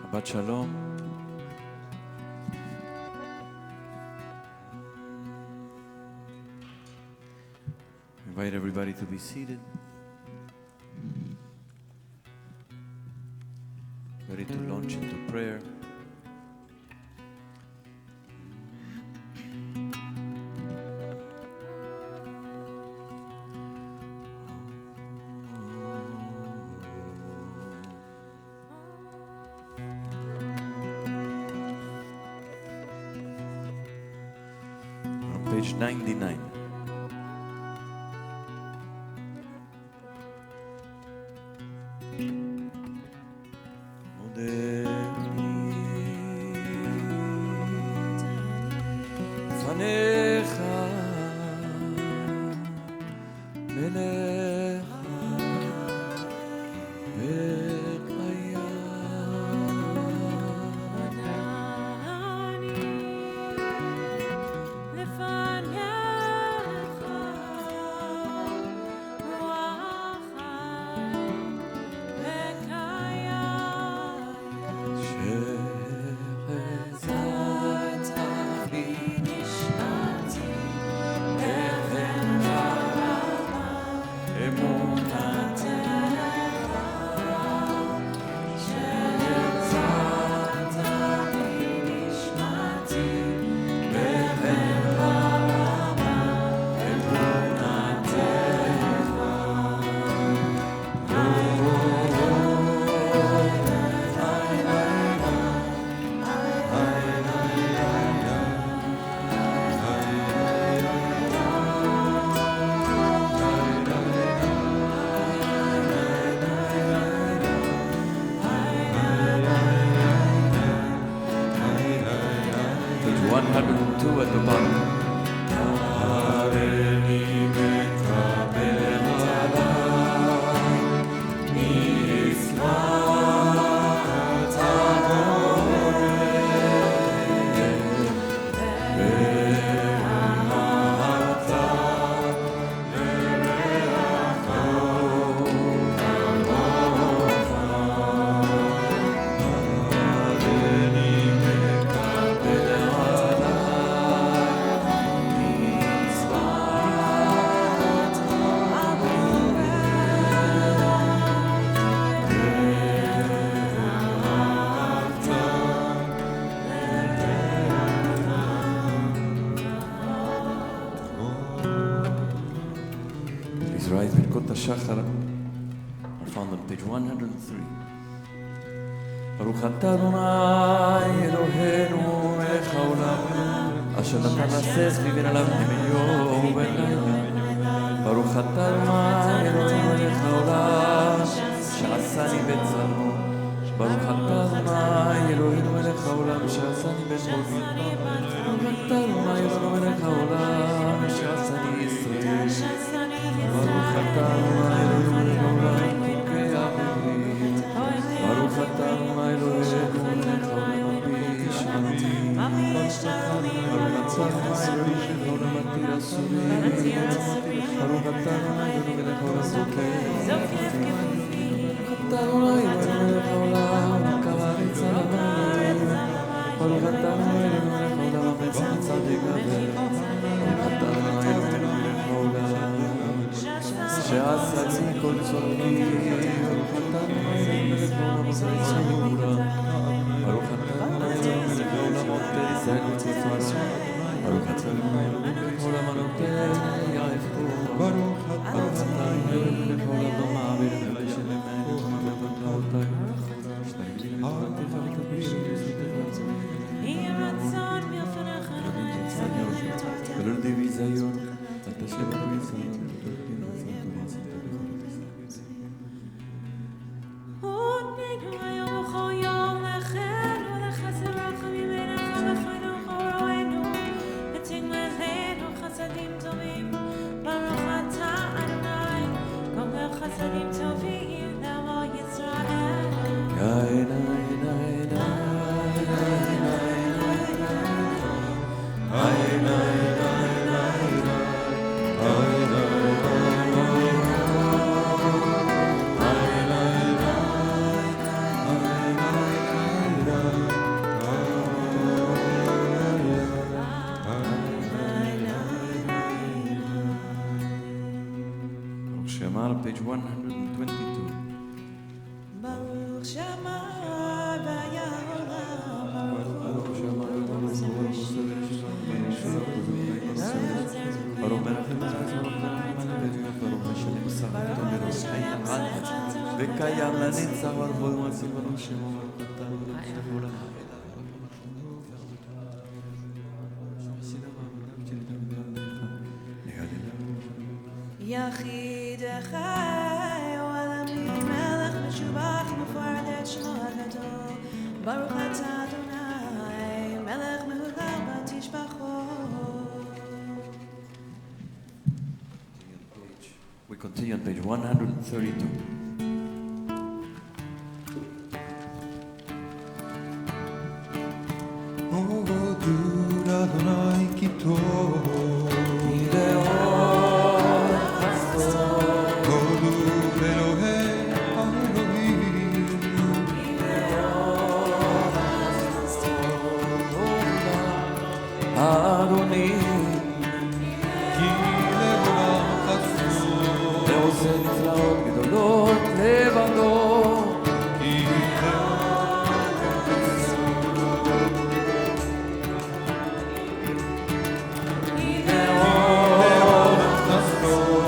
Shabbat Shalom. Invite everybody to be seated. Ready to launch into prayer. Page 99. Haftarah, found on page 103. Baruch atah Adonai Eloheinu melech haolam, asher natan aseh sviven alav biyom ובלילה. Baruch atah Adonai Eloheinu melech haolam, שעשני בצלמו. Baruch atah Adonai Eloheinu melech haolam, שעשני בחובי. Baruch atah Adonai Eloheinu melech haolam, שעשני ישראל. Baruch atah Adonai Eloheinu melech haolam, Baruch atah Adonai Eloheinu melech haolam b'shmati. Baruch atah Adonai Eloheinu melech haolam asuri. Baruch atah Adonai Eloheinu melech haolam zokeh. Baruch atah Adonai Eloheinu melech haolam karetz alamayim. Baruch atah Adonai Eloheinu melech haolam ametz tzaddik gaber. Baruch atah Adonai Eloheinu melech haolam שעשני כל צורכי. ברוך אתה אדוני מלך העולמות ויצורה. ברוך אתה אדוני מלך העולמות וישראל וצפרה. ברוך אתה אדוני מלך העולמות ויעפו. ברוך אתה אדוני מלך העולמות מעביר ושלם ומבטאותי. שתגדיל מתורתך ותדביש יהי רצון מלפניך ולא לדי ביזיון אל תשב ביזיון. Oh, 122. Baruch Shammai v'Yaolam, Baruch Shammai Baruch מלכים ברוך משלם שרתו מראש חיים עד וקיים לנצח ברוך הוא ומציל ברוך שמו מלכותה ולנצח עולם. יחיד חי עולמי מלך משובח מפאר את שמו הגדול ברוך אתה אדוני מלך מהולל בתשבחו. We continue on page 132. Odur Adonai ki tov, Odur Elohei Elohim, אדוני ki levolam chasod, ועושה נפלאות גדולות לבדו ki levolam chasod, ki levolam chasod.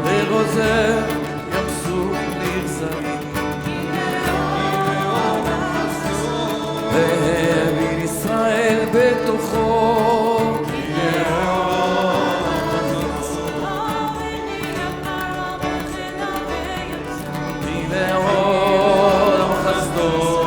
וגוזר ים סוף לגזרים והעביר ישראל בתוכו כי לעולם חסדו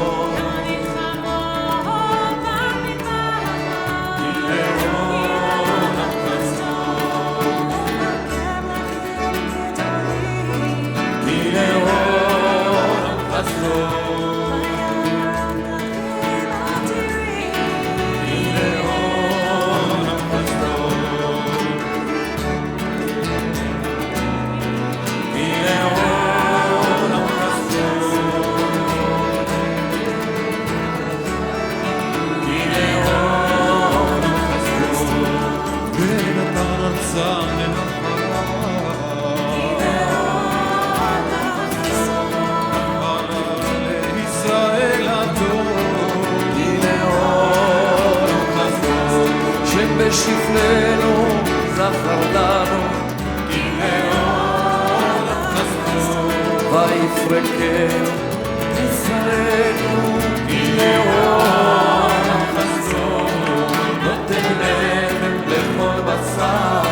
בשפלנו זכר לנו כי לעולם חסדו ויפרקנו ישרנו כי לעולם חסדו נותן לחם לכל בשר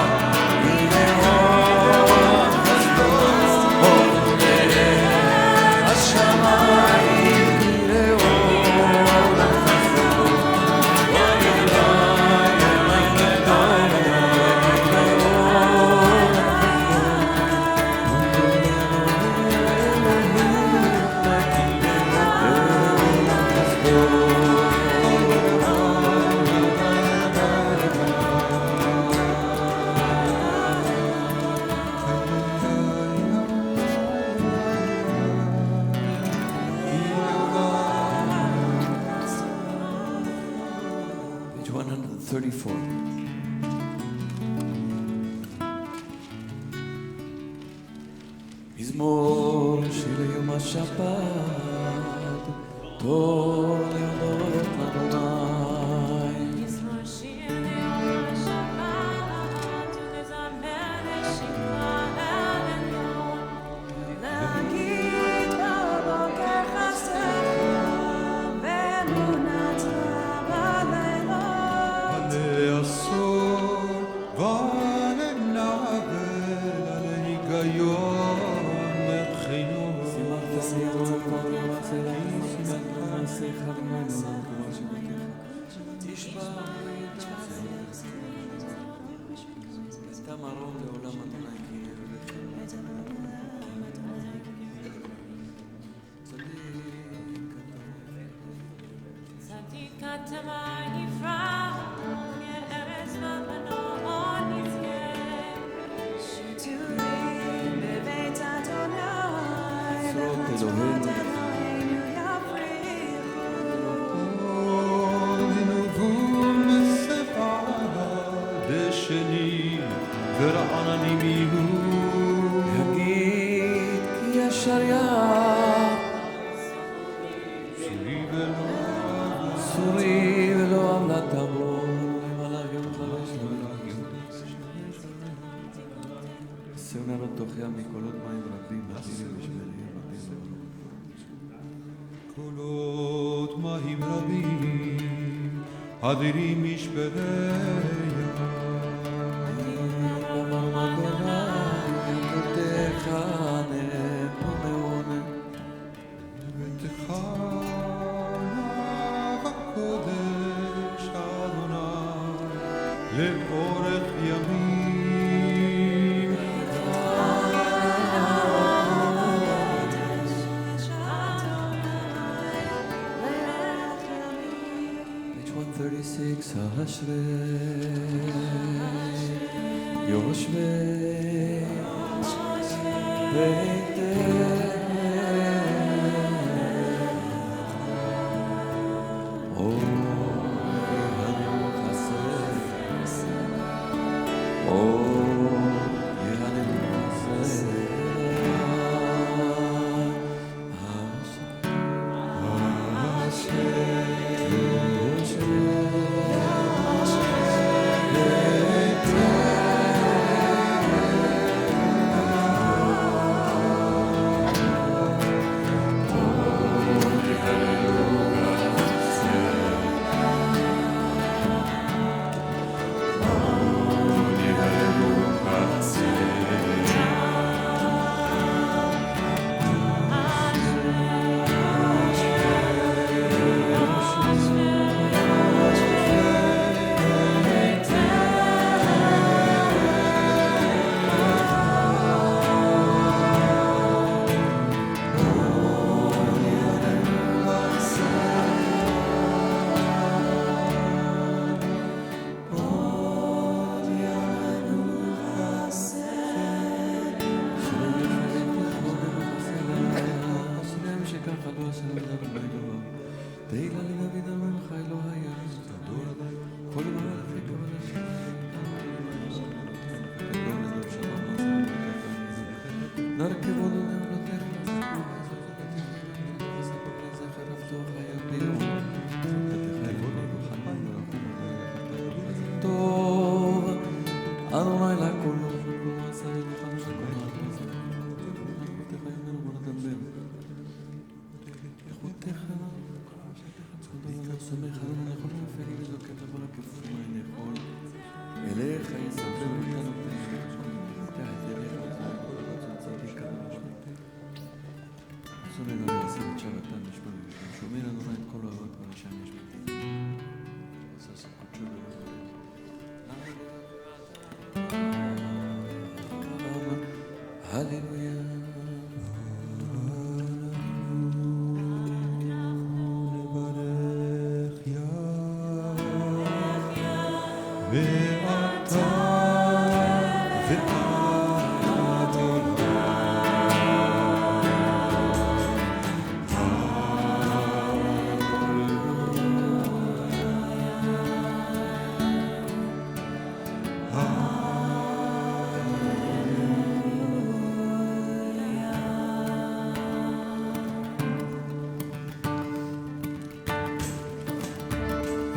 כי לעולם חסדו עולה השמיים כי לעולם חסדו Page 134. מזמור של יום השבת, טוב להודות לאדוני. מזמור שיר ליום השבת ולזמר לשמך העליון להגיד בבוקר חסדך ואמונתך בלילות היום מחינו דשני ורענני מיהו יגיד כי ישר יד סורי ולא עמלת תמור סעונה לא תוכיה מקולות מים רבים אדירים ושמרים רבים קולות מים רבים אדירים משבריה לאורך ימים Page 136 האשרי יושבי ביתך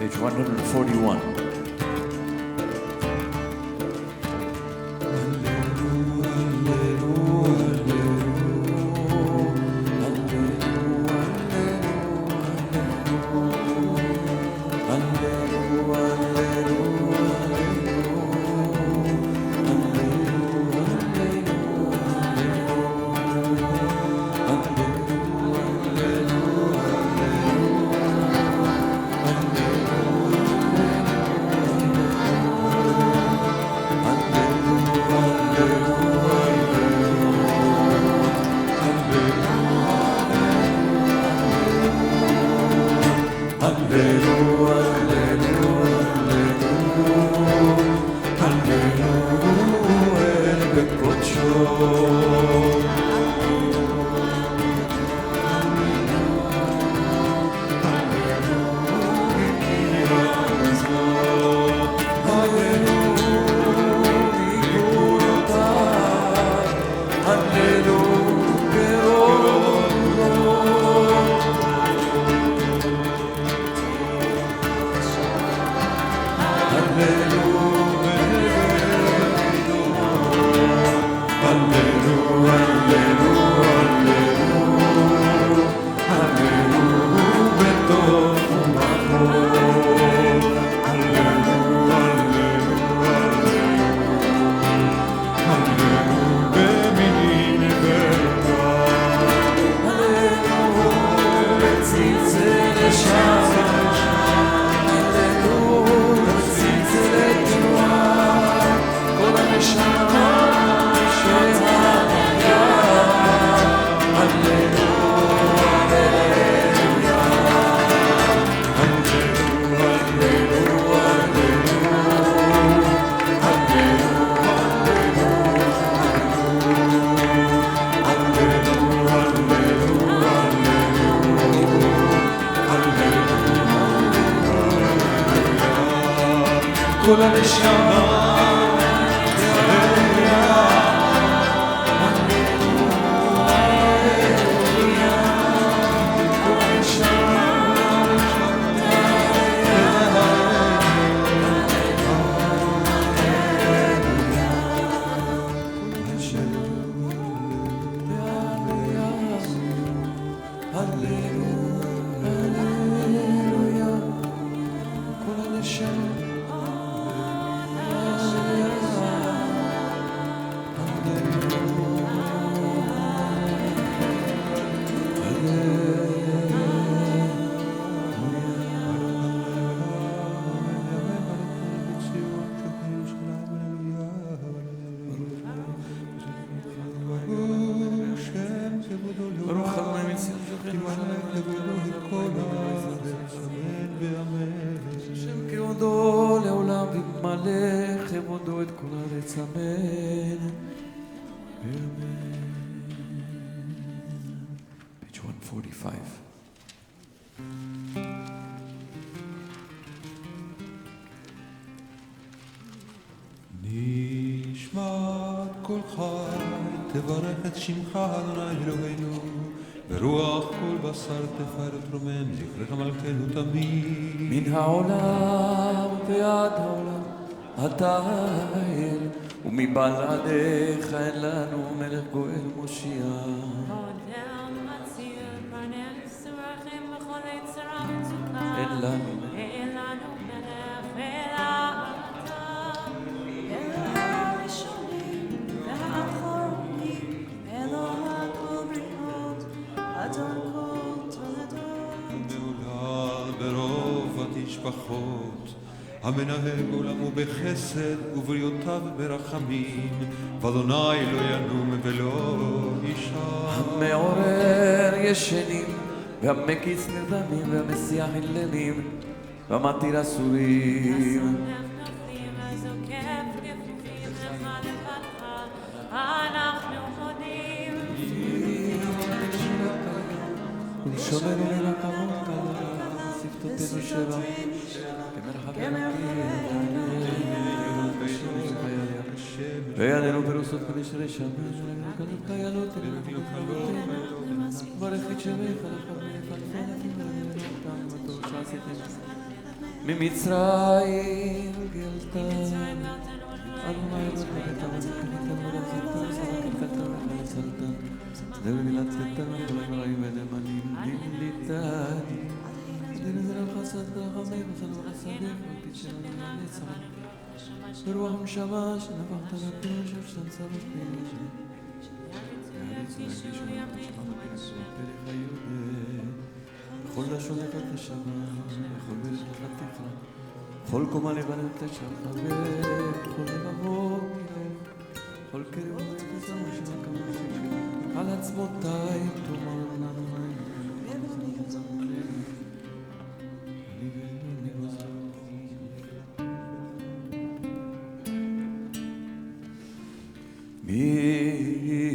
Page 141. כל הנשמה Page 145. נשמע כל חי, תברך את שמך אדוני אלוהינו, ברוח כל בשר תפאר ותרומם, זכרך מלכנו תמיד. מן העולם ועד העולם אתה האל, ומבלעדיך אין לנו מלך גואל מושיע. אין לנו מעולם ברוב התשפחות, המנהג עולמו בחסד ובריאותיו ברחמים, ואדוני לא ינום ולא ישן. המעורר ישנים, והמקיץ נרדמים, והמסיח הלמים, והמתיר אסורים. ולשומר ולקמות עליו, שפתותינו שבע, ויעננו פרוסות ונשרי שמש, ונקלות קיילות, ברך את שמך, ממצרים גלתה, אדוני אלוהינו את המזכנית המלאכת פרסה, וקלקלת וחלצלת, ובמילת קטן ולמראים ולמנים דיליתני, דלזרם חסד רחמי וחלו רסדך, ותשארנו לנצח, ברוח משמה שנפחת לפינו שפשתן צרות פינו, יעריץ להגיש ולתשמע פרח היהודה, בכל לשון לך תשמע, בכל ברך לך תקרא, בכל קומה לבנת תשמע, בכל לבבות נראה, בכל קרב ותזמו שמקמה ששם, על עצמותיי תאמר לנו מי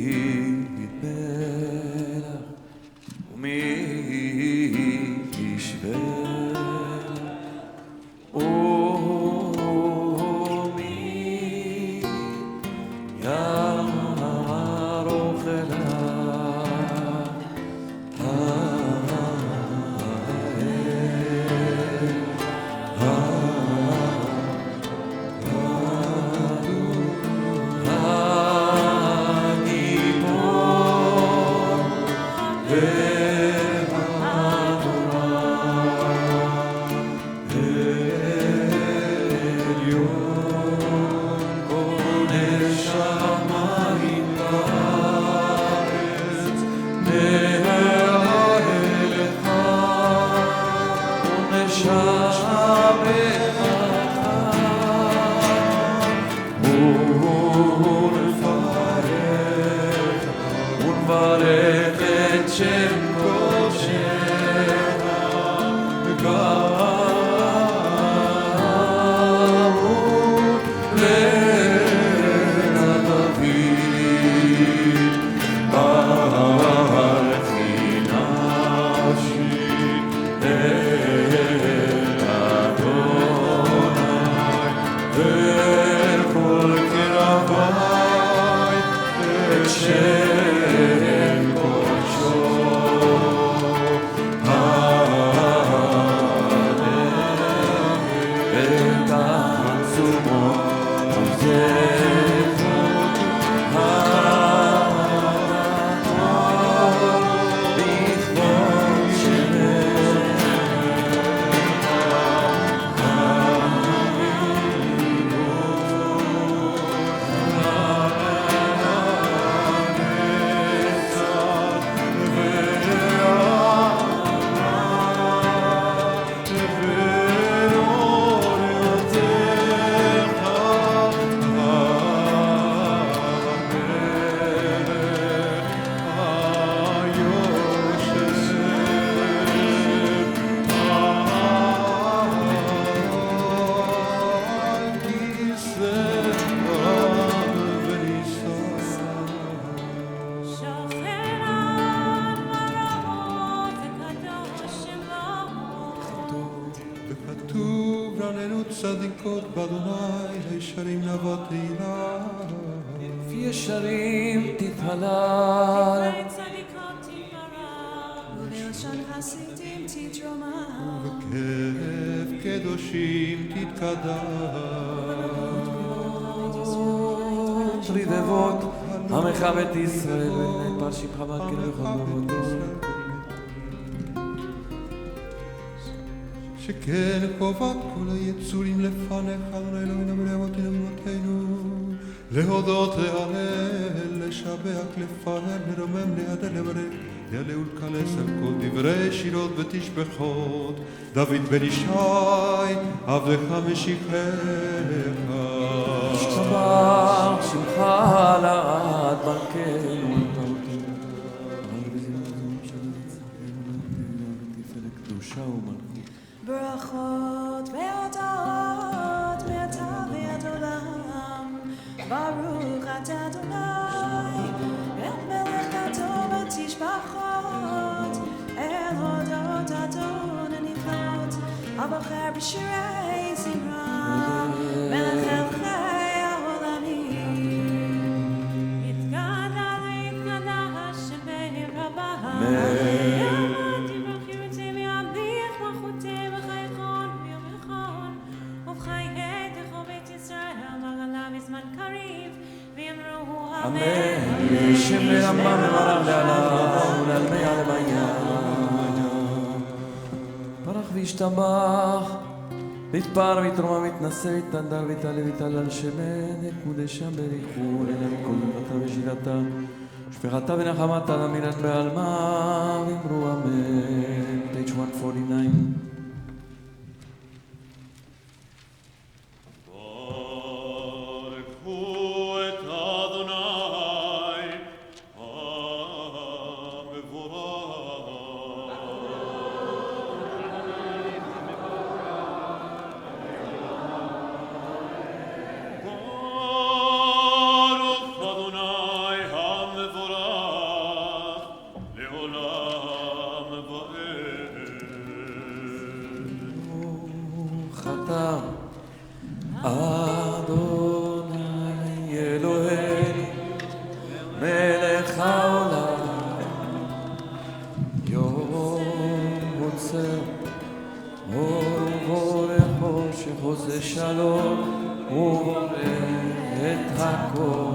צדיקות באדוני, הישרים נבות תהילה. לפי ישרים תתהלל, צדיקות תתברך, ובלשון חסידים תתרומם. ובכאב קדושים תתקדש. רבבות עמך בית ישראל, ובני פרשיך מכיר בכל מורדות. שכן חובת כל היצורים לפניך, אדוני אלוהינו בני אבותינו ואמותינו, להודות, להלל, לשבח, לפאר, לרומם, להדר, לברך, להלל ולקלס על כל דברי שירות ותשבחות, דוד בן ישי, עבדך משיחך. השתבח שמך לעד מלכנו ותורתנו, אבל בזמננו של נצחנו ותפארת קדושה ומלכות. ברכות והודות מעתה ועד עולם, ברוך אתה אדוני, אל מלך הטוב ותשבחות, אל הודות אדון הנפלאות, הבוחר בשירי זמרה, מלך אלוהי העולמים. יתגדל השם ברבה, אמן. שם לרמה מברך לעליו ולעלמי עלמיה. פרח וישתבח, ויתפאר ויתרומם ויתנשא ויתנדר ויתעלה ויתהלל שמן, יקודשה בריחו לעילוי כל נבלתה ושירתה, שפיכתה ונחמתה למירת בעלמה, ואמרו אמן. page 149. לך עולם, יום עוצר, אור ובורא חושך, עושה שלום ובורא את הכל.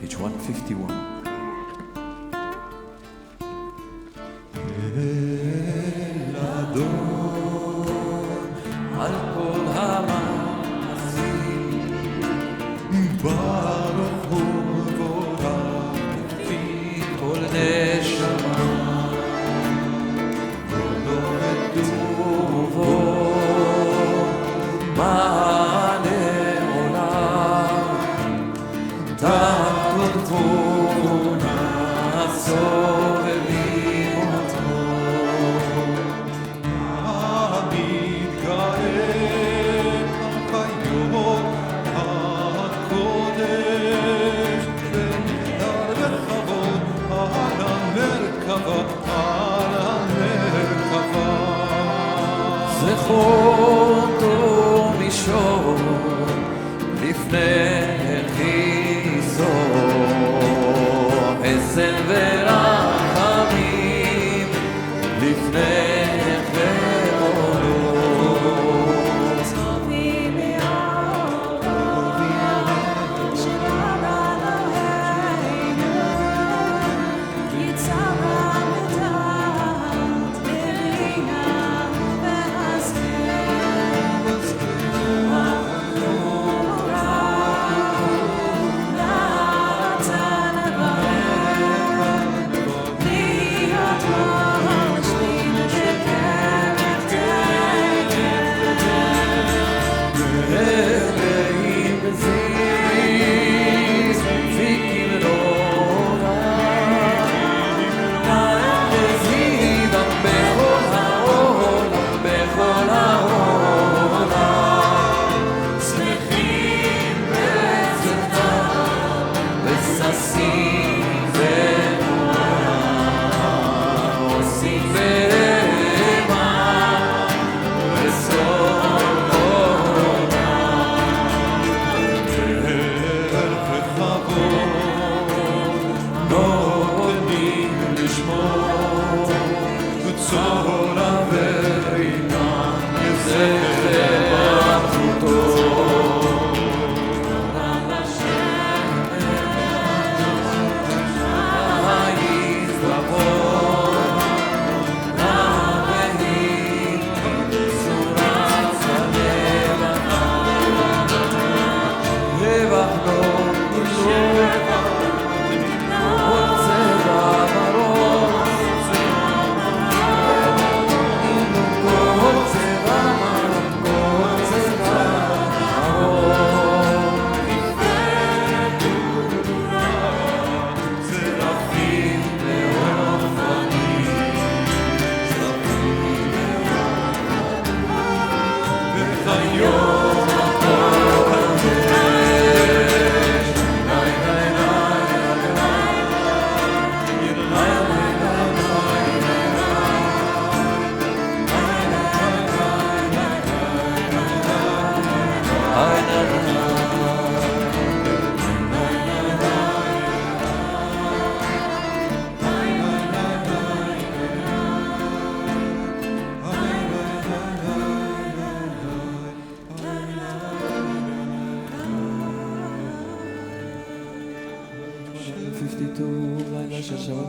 Page 151. על כל המעשים ברוך הוא מבורך לפי כל נשמה כבודו וטובו מעלה עולם תחת תבונה סובבים אותו זכותו מישור לפני חיסו חסד ורחמים לפני חמולות טובים מאורו שברא אלוהינו יצרה בדעת בבינה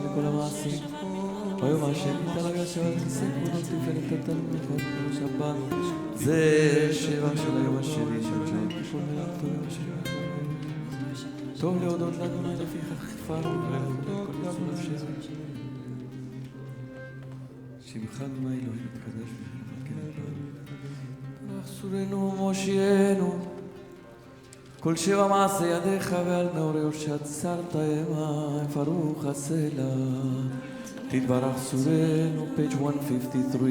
מכל המעשים. ביום השם ניתן הגשם על כיסא כבודו תפארת נתנו לך את שבת. זה שבע של היום השני של שעות תפול מלאכתו יום השני. טוב להודות לאדוני לפיכך כפרנו ולהודות כל כך נפשנו. שמך אדוני אלוהים תקדש ברך סורנו ומושיענו כל שבע מעשה ידיך ועל מאורי שעצרת ימיים ברוך הסלע תתברך סורנו page 153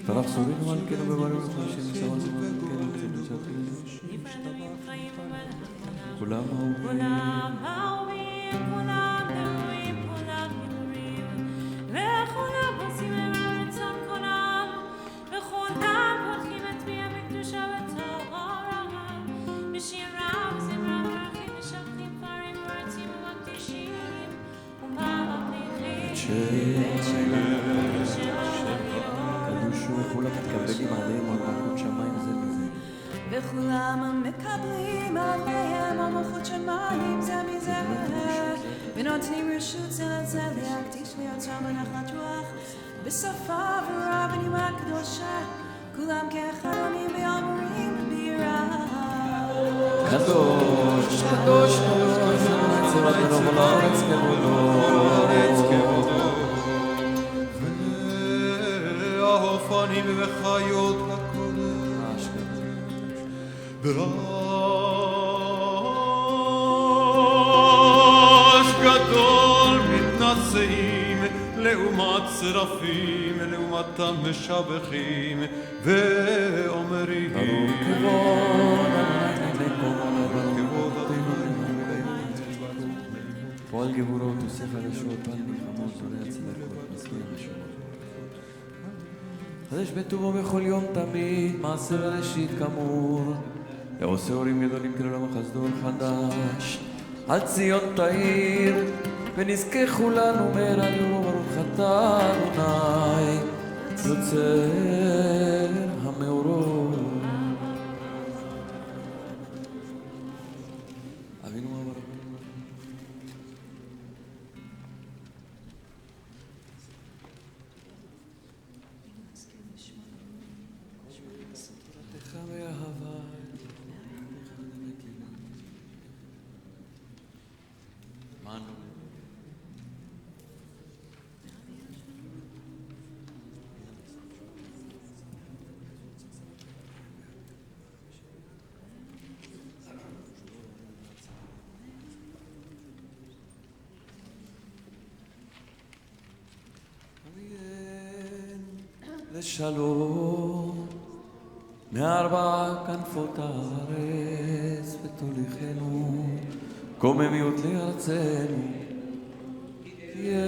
תתברך סורנו מלכנו בברוך השם סבלנו מלכנו ובשעתנו כולם אהובים, כולם נאורים, כולם גיבורים, וכולם עושים למען רצון כולם, וכולם פותחים את פיהם בקדושה וטהרה, בשירה וזמרה מברכים משבחים פרים ורצים ומקדישים ומבטיחים קדוש וכולם מתכבדים עליהם על מלכות שמיים זה מזה וכולם מקבלים עליהם על מלכות שמיים זה מזה ונותנים רשות זה לזה להקדיש ליוצר בנחת רוח בשפה ברורה בנימה קדושה כולם כאחד עונים ואומרים בירה קדוש, קדוש, קדוש, צורת מלוך על הארץ כבודו והאופנים וחיות הקודש ברעש גדול מתנשאים לעומת שרפים לעומתם משבחים ואומרים ברוך כבוד פועל גבורות עושה חדשות פועל מלחמות זורע צדקות מזכיר רשויות חדש בטובו בכל יום תמיד מעשה בראשית כאמור לעושה אורים גדולים כעולם החסדו חדש על ציון תאיר ונזכה כולנו מהרה לרוב ברוך אתה אדוני יוצר המאורות אבינו מה ברוך תורתך באהבה מנו לשלום מארבע כנפות הארץ ותוליכנו קוממיות לארצנו תהיה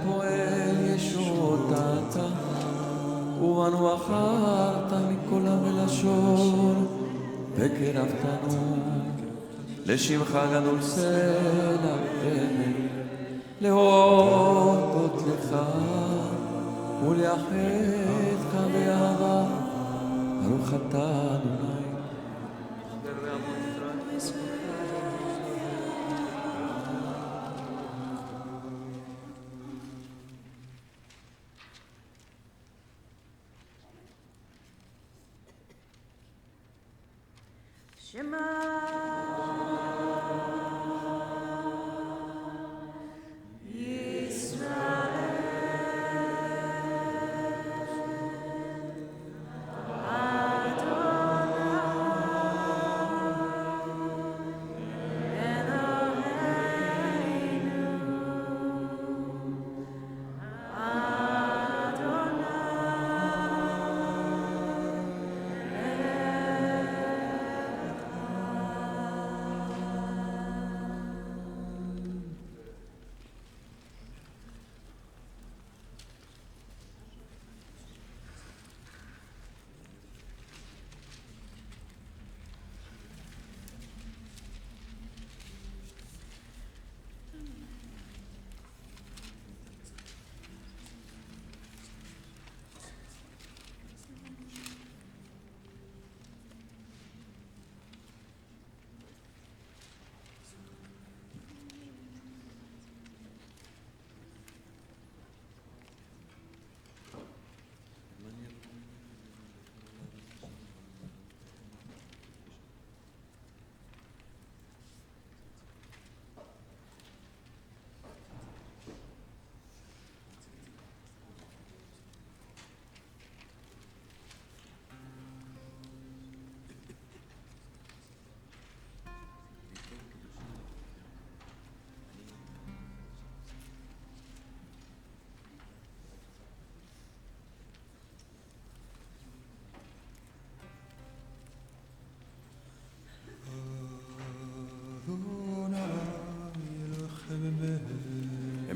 פועל ישועתה ובנו בחרת מכל עם ולשון וקרבתנו לשמך גדול סלע וחמד להודות לך ולאחדך באהבה ברוך אתה אדוני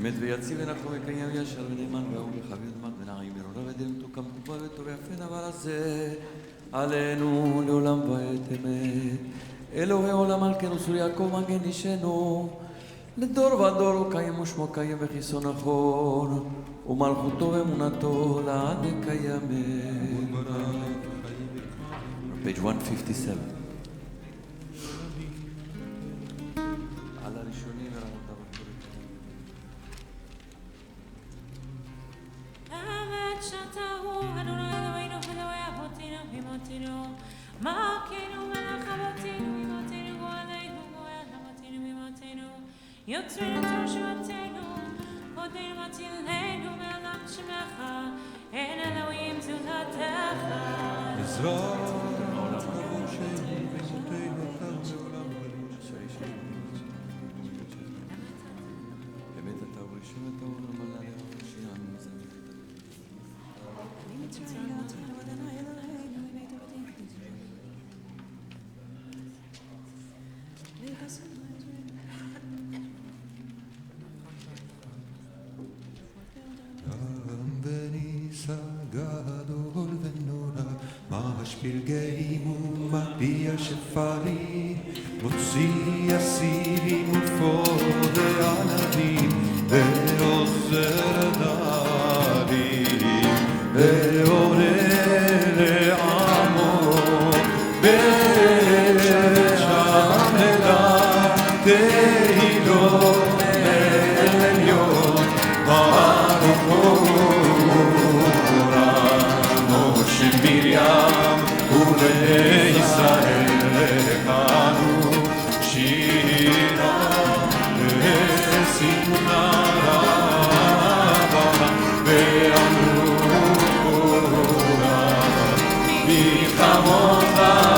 אמת ויציב ונחום וקיים ישר ונאמן ואהוב וחביב זמן ונעים מרודה ודין מתוקם קופה וטוב יפה דבר הזה עלינו לעולם ועת אמת אלוהי עולם מלכנו צור יעקב מגן אישנו לדור ודור הוא קיים ושמו קיים וכיסו נכון ומלכותו ואמונתו לעד קיימת. page 157 על הראשונים ורמותיו אמת שתהו אדוני אלוהינו ואלוהי אבותינו ואמותינו מלכנו מלך אבותינו ואמותינו גואלנו גואל אבותינו ואמותינו יוצרנו תורשותינו הודינו מצילנו מעולם שמך אין אלוהים זולתך עזרת כבושנו ואמותינו אתה לעולם באמת אתה ראשון אתה עולם על עליה ושיענו זה גדול ונורא, משפיל גאים ומביע שפרים, מוציא אסירים ופודה ענבים, ועוזר דרים, ועונה לעמו, בשם אליו תהילו עליון, ברוך מרים ובני ישראל לחנו שירה וסימונה רבה ואמרו מי כמוך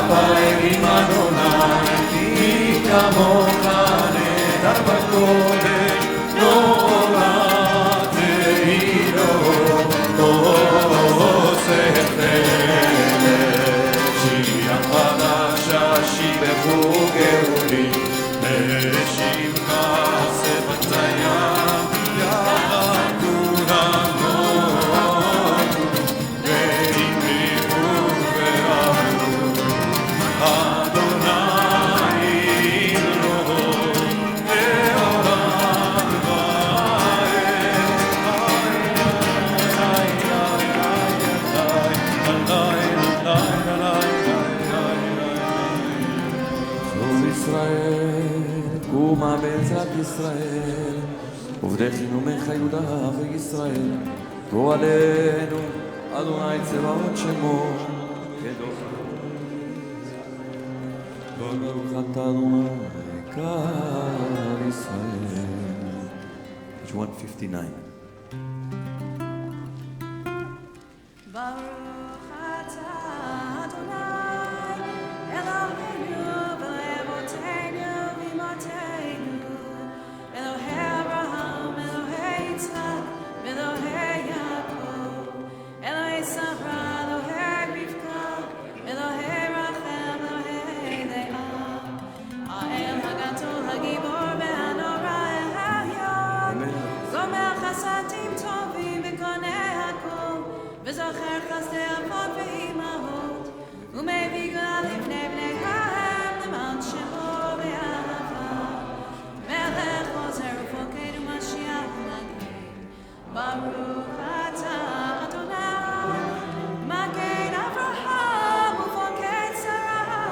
בערים אדוני מי כמוך נהדר בקודש נולד תהילו גאולי בשמך סבתיה יעדו המון והמריאו ואמרו אדוני אלוהים לעולם ישראל, קומה בעזרת ישראל, עובדי חינומך יהודה וישראל, גואלנו, אדוני צבאות שמו, קדוש. ברוך אתה אדוני, קהל ישראל. page 159 ברוך אתה אדוני אלוהינו ואבותינו ואמותינו אלוהי אברהם אלוהי יצחק ואלוהי יעקב אלוהי שרה אלוהי רבקה אלוהי רחל אלוהי לאה האל הגדול הגיבור והנורא העליון גומר חסדים טובים וקונה הכל וזוכר חסדי אבות ואימהות ומביא גאולה לפני בניהם למען שמו באהבה מלך עוזר ופוקד ומשיח ומגן ברוך אתה אדוני מגן אברהם ופוקד שרה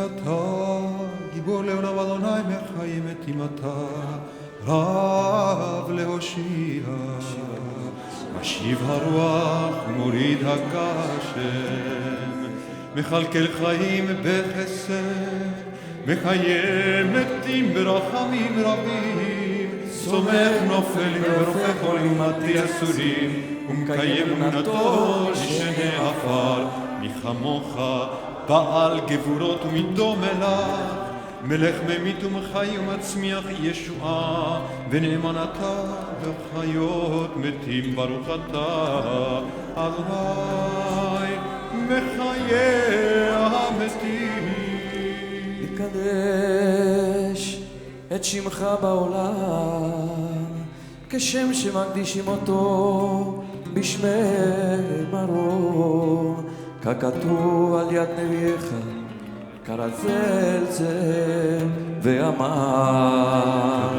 אתה גיבור לעולם אדוני מחיים את אימתה רב להושיע משיב הרוח מוריד הגשם מכלכל חיים בחסד מקיים מתים ברחמים רבים סומך נופלים ורופא חולים מתי אסורים ומקיים אמונתו לשני עפר מי כמוך בעל גבורות ומדום מלך מלך ממית ומחי ומצמיח ישועה ונאמן אתה לחיות מתים ברוך אתה אדוני מחיי המתים לקדש את שמך בעולם כשם שמקדישים אותו בשמי מרום, ככתוב על יד נביאך, קרא צלצל ואמר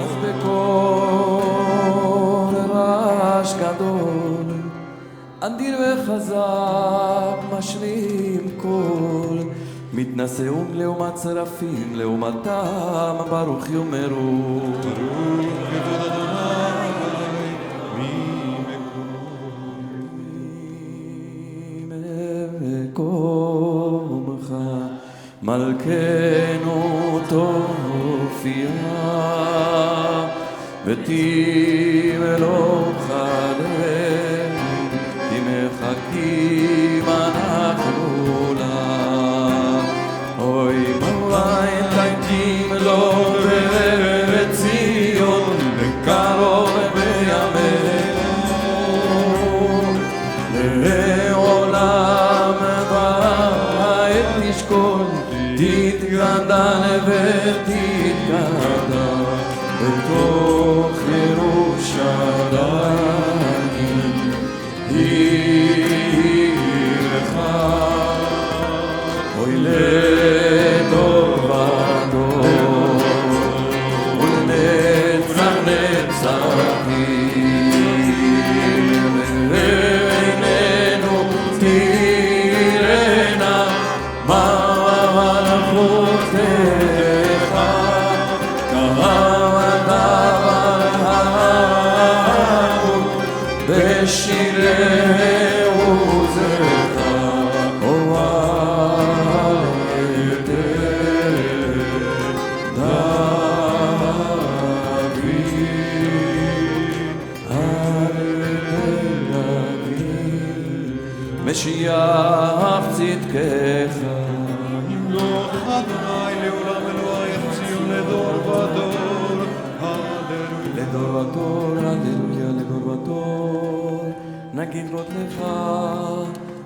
אז בקול רעש גדול, אדיר וחזק משלים קול, מתנשאון לעומת שרפים, לעומתם ברוך יאמרו ברוך כבוד אדוני ממקומך, מלכנו תופיע ותמלוך עלינו, כי מחכים אנחנו לה. אוי מורי תקים לו בציון, בקרוב בימינו, לעולם בעת נשכון, תתגדל ותתגדל בתוך ירושלים עירך. אוי לדור ודור ולנצח נצחים, ועינינו תראינה מה מלכותך, כהנא בשירי עוזך, אוהל את דוד, על דוד, משיח צדקך. ימלוך אדוני לעולם אלוהי ציון לדור ודור, הללויה. לדור ודור, הללויה, לדור ודור, נגיד בות לך,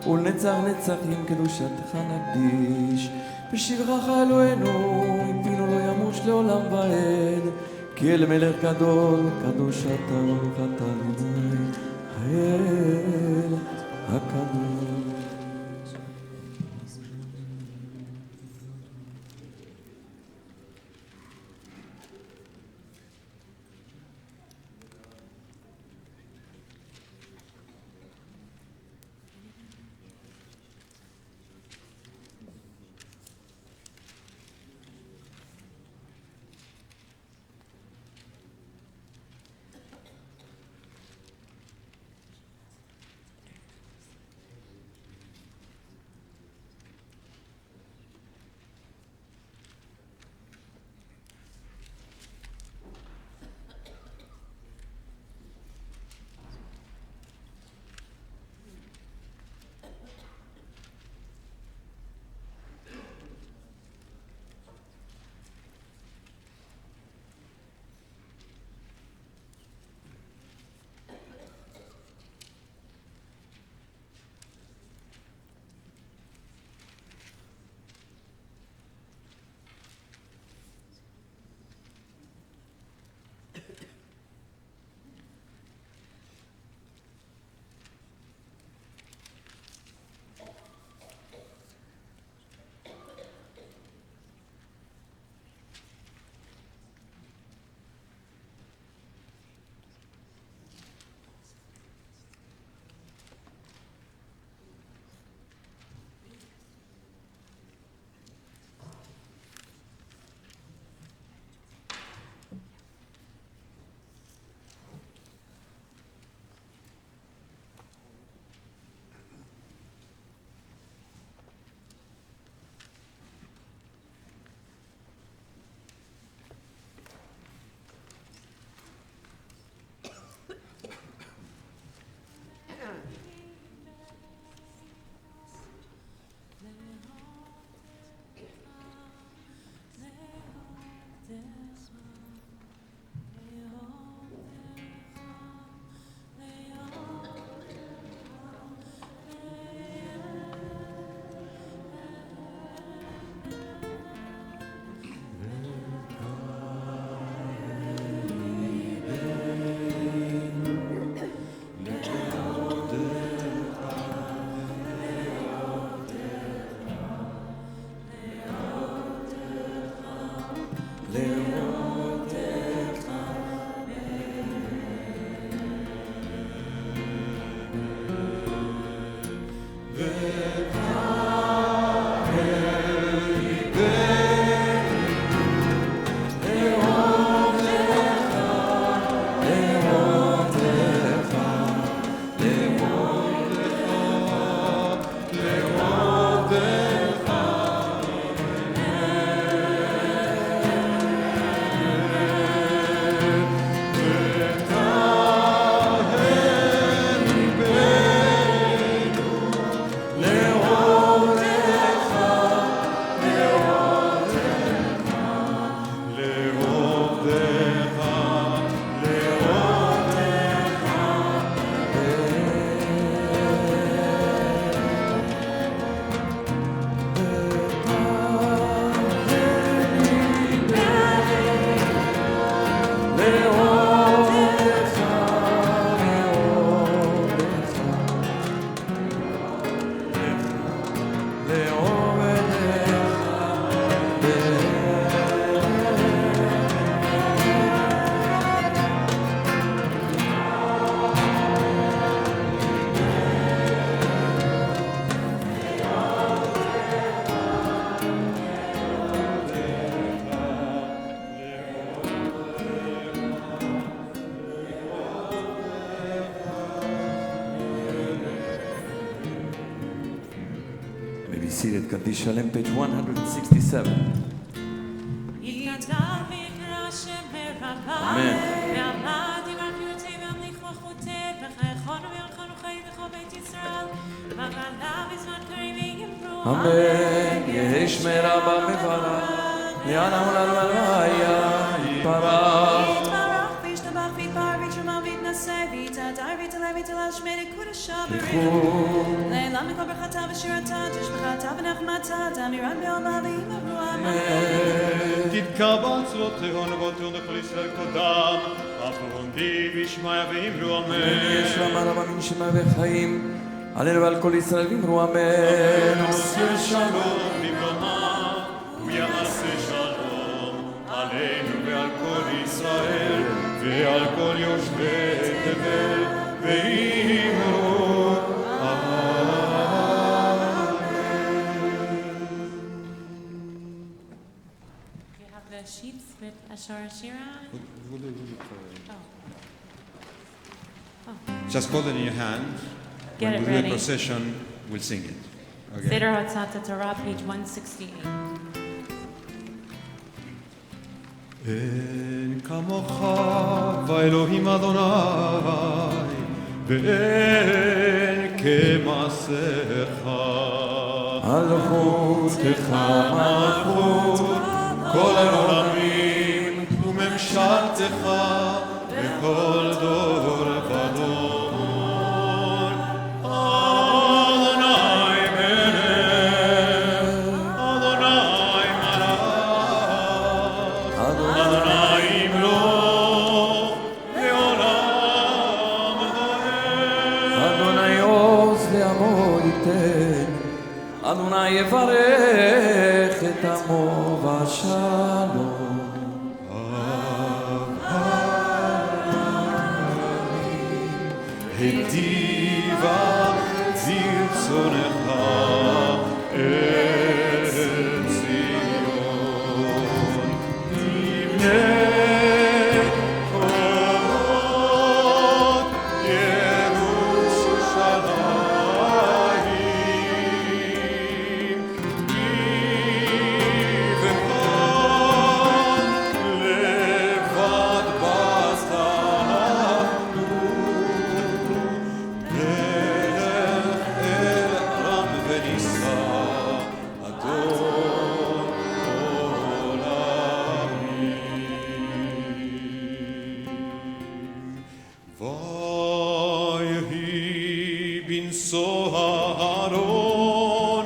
ולנצח נצחים קדושתך נקדיש. בשבחך אלוהינו, פינו לא ימוש לעולם ועד, כי אל מלך גדול, קדוש אתה וברוך אתה אדוני, האל הקדוש. seated. Kaddish Shalem, page 167. Amen. Amen. Yehi shmera b'mevara, li'anam u'l'alvaya, yitbarach. תתקבץ לא תהון ובותיון לכל ישראל קודם, אפרון די וישמעיה ואמרו אמן. יש לומר אמן נשמה וחיים, עלינו ועל כל ישראל ואמרו אמן. עושה שלום לבלומה, הוא יעשה שלום עלינו ועל כל ישראל ועל כל יושבי תבל, ואמרו sheets with Ashara Shira. Just hold it in your hand. Get When it we do ready. a procession, we'll sing it. Okay. Seder Hatzat Torah, page 168. אין כמוך ואלוהים אדוני ואין כמעשיך מלכותך מלכות כל העולמים וממשלתך בכל דור ודור אדוני מלך אדוני מלך אדוני ימלוך לעולם ועד אדוני עוז לעמו ייתן, אדוני יברך את עמו בשלום. היטיבה ברצונך את ציון נבנה חומות ירושלים נבחן לבד בזתנו נלך אל רם ונישא אדון עולמים ויהי בנשוא אהרון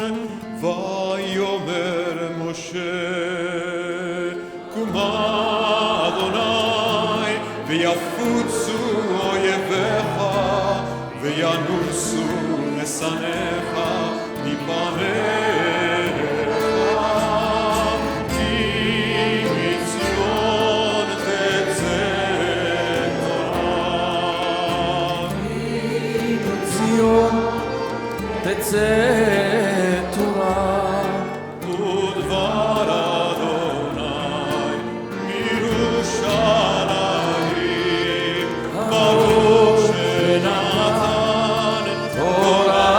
ויאמר משה קומה אדוני ויפוצו אויביך וינוסו משנאיך מפניך כי מציון תצא תורה ציון תצא תורה ודבר אדוני מירושלים ברוך שנתן תורה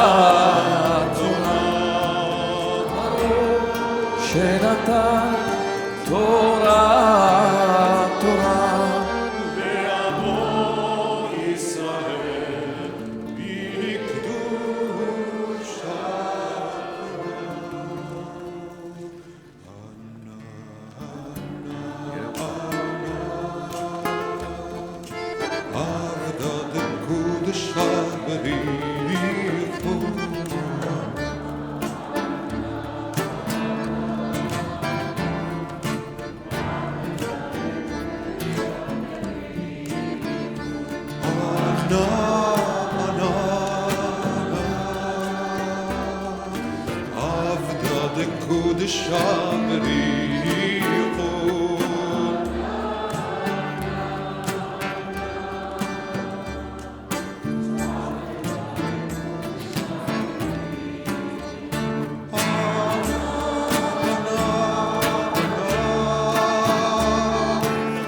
שנתן תורה תורה לעמו ישראל בקדושה עבדה דקודשה בריחו עבדה דקודשה בריחו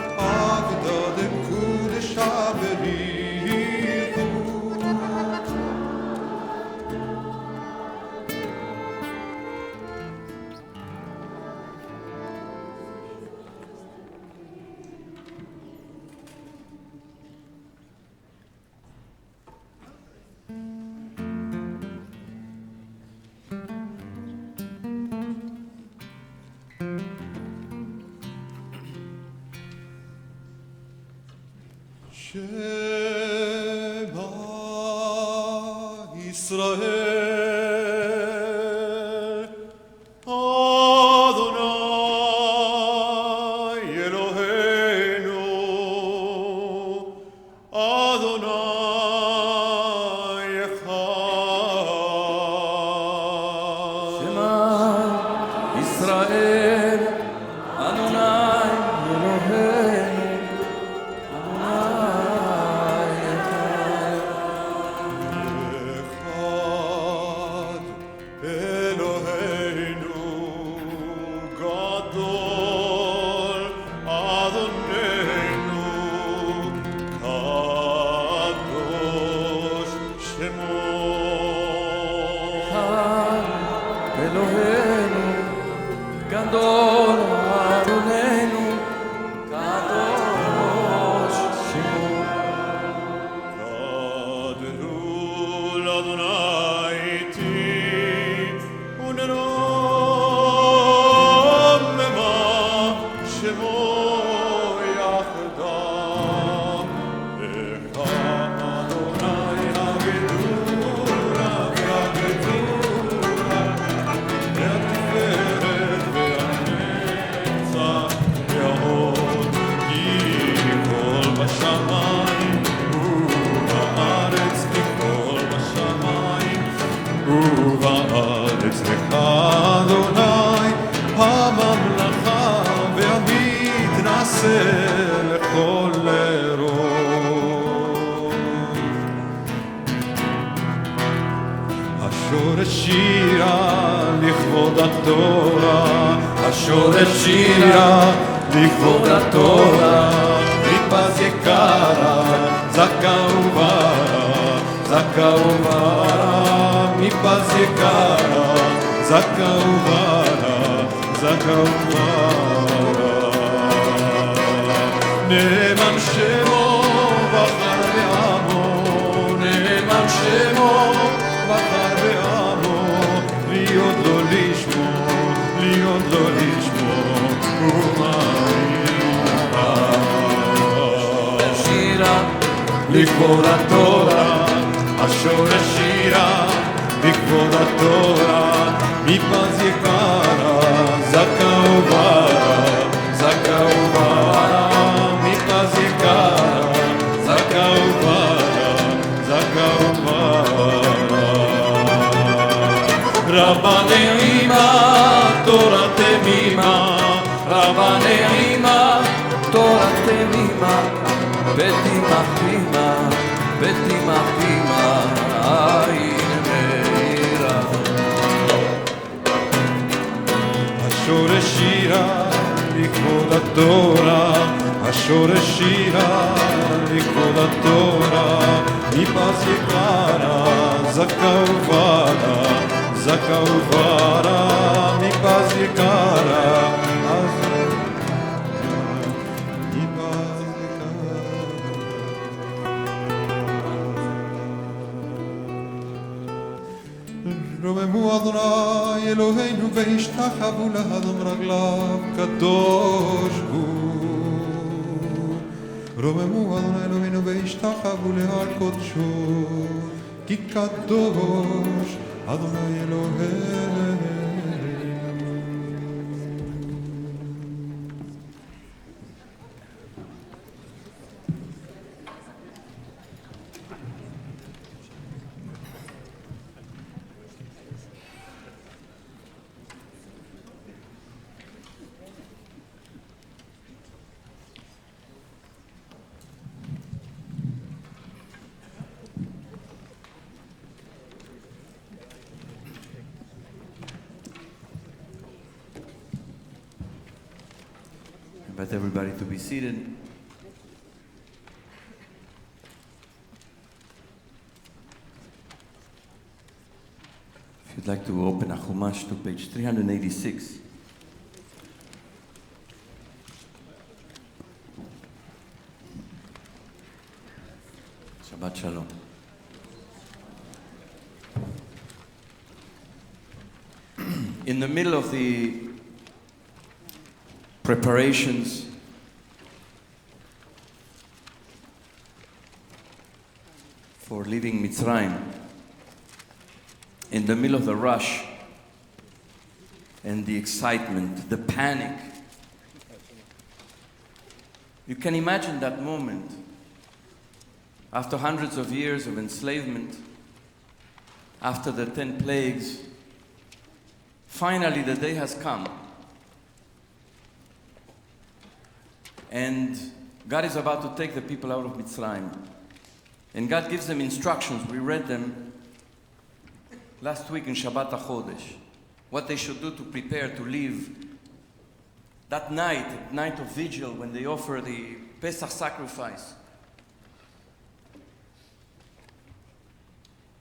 עבדה דקודשה בריחו Shema Israel, Adonai Eloheinu, Adonai Echad. Shema Israel, Adonai Eloheinu, Adonai Echad. Echad Eloheinu Gadol Adonenu Kadosh Shemo. Eloheinu, Gadol Adonenu, Kadosh Shemo. Gadol Adonai iti uneromema Shemo yachdav. Echad Adonai הגדולה והגדולה והתפארת והנצח וההוד כי כל בשמיים ובארץ כי כל בשמיים ובארץ לך אדוני הממלכה והמתנשא לכל רוב. השורש שירה לכבוד התורה, השורש שירה לכבוד התורה, מפז יקרה, זכה וברה, זכה וברה, מפז יקרה, זכה וברה, זכה וברה. נאמן שמו בחר בעמו, נאמן שמו בחר בעמו, להיות לו לשמו, להיות לו לשמו, שירה לכבוד התורה, השורש שירה לכבוד התורה, מפז יקרה, זכה וברה, זכה וברה, מפז יקרה, זכה וברה, זכה וברה. רבה נעימה, תורה תמימה, רבה נעימה, תורה תמימה, בתימה חימה, בתימה חימה, עין מאירה. השורש שירה לכבוד התורה, השורש שירה לכבוד התורה, מפז יקרה, זכה וברה, זכה וברה, מפז יקרה, מפז יקרה. רוממו אדוני אלוהינו והשתחוו לאדון רגליו קדוש הוא. רוממו אדוני אלוהינו והשתחוו להר קודשו כי קדוש אדוני אלוהינו. Invite everybody to be seated. If you'd like to open a Chumash to page 386. Shabbat Shalom. In the middle of the preparations for leaving Mitzrayim, in the middle of the rush and the excitement, the panic. You can imagine that moment after hundreds of years of enslavement, after the 10 plagues. Finally, the day has come. And God is about to take the people out of Mitzrayim. And God gives them instructions. We read them last week in Shabbat HaChodesh. What they should do to prepare to leave that night of vigil, when they offer the Pesach sacrifice.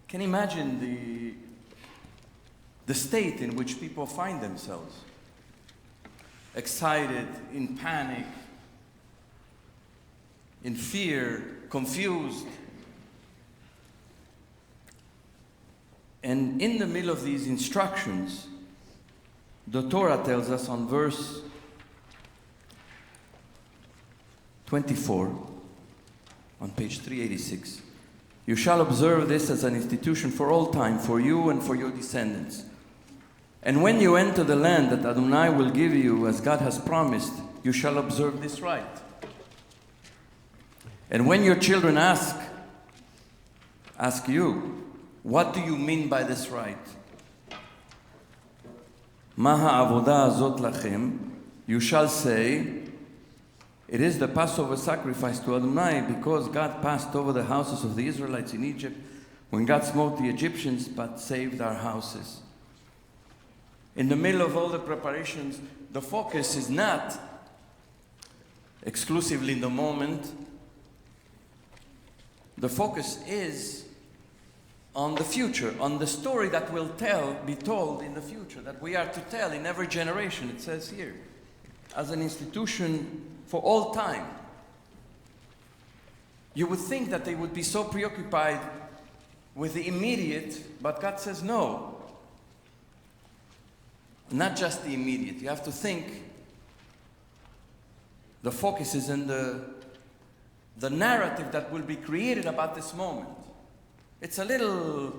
Can you imagine the state in which people find themselves? Excited, in panic, in fear, confused. And in the middle of these instructions, the Torah tells us on verse 24, on page 386, "You shall observe this as an institution for all time, for you and for your descendants. And when you enter the land that Adonai will give you, as God has promised, you shall observe this rite. And when your children ask you, what do you mean by this rite? Ma ha'avodah azot lachem, you shall say, it is the Passover sacrifice to Adonai, because God passed over the houses of the Israelites in Egypt when God smote the Egyptians but saved our houses." In the middle of all the preparations, the focus is not exclusively in the moment. The focus is on the future, on the story that will be told in the future, that we are to tell in every generation, it says here, as an institution for all time. You would think that they would be so preoccupied with the immediate, but God says no. Not just the immediate. You have to think the focus is in the narrative that will be created about this moment. It's a little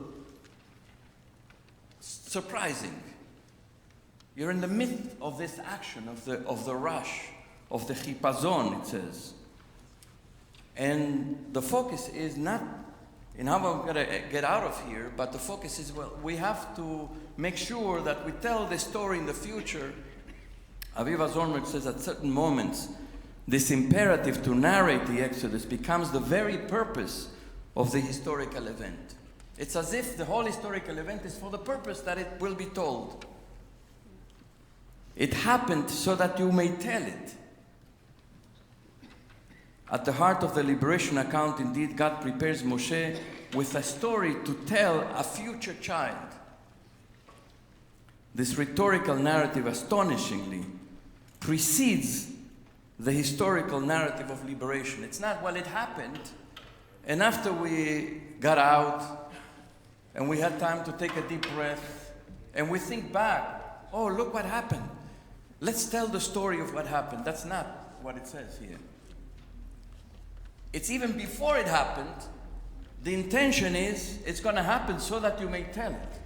surprising. You're in the midst of this action, of the rush, of the chipazon, it says. And the focus is not in how we're going to get out of here, but the focus is, well, we have to make sure that we tell this story in the future. Aviva Zornberg says at certain moments, this imperative to narrate the Exodus becomes the very purpose of the historical event. It's as if the whole historical event is for the purpose that it will be told. It happened so that you may tell it. At the heart of the liberation account, indeed, God prepares Moshe with a story to tell a future child. This rhetorical narrative, astonishingly, precedes the historical narrative of liberation. It's not, well, it happened, and after we got out, and we had time to take a deep breath, and we think back, oh, look what happened. Let's tell the story of what happened. That's not what it says here. It's even before it happened. The intention is it's going to happen so that you may tell it.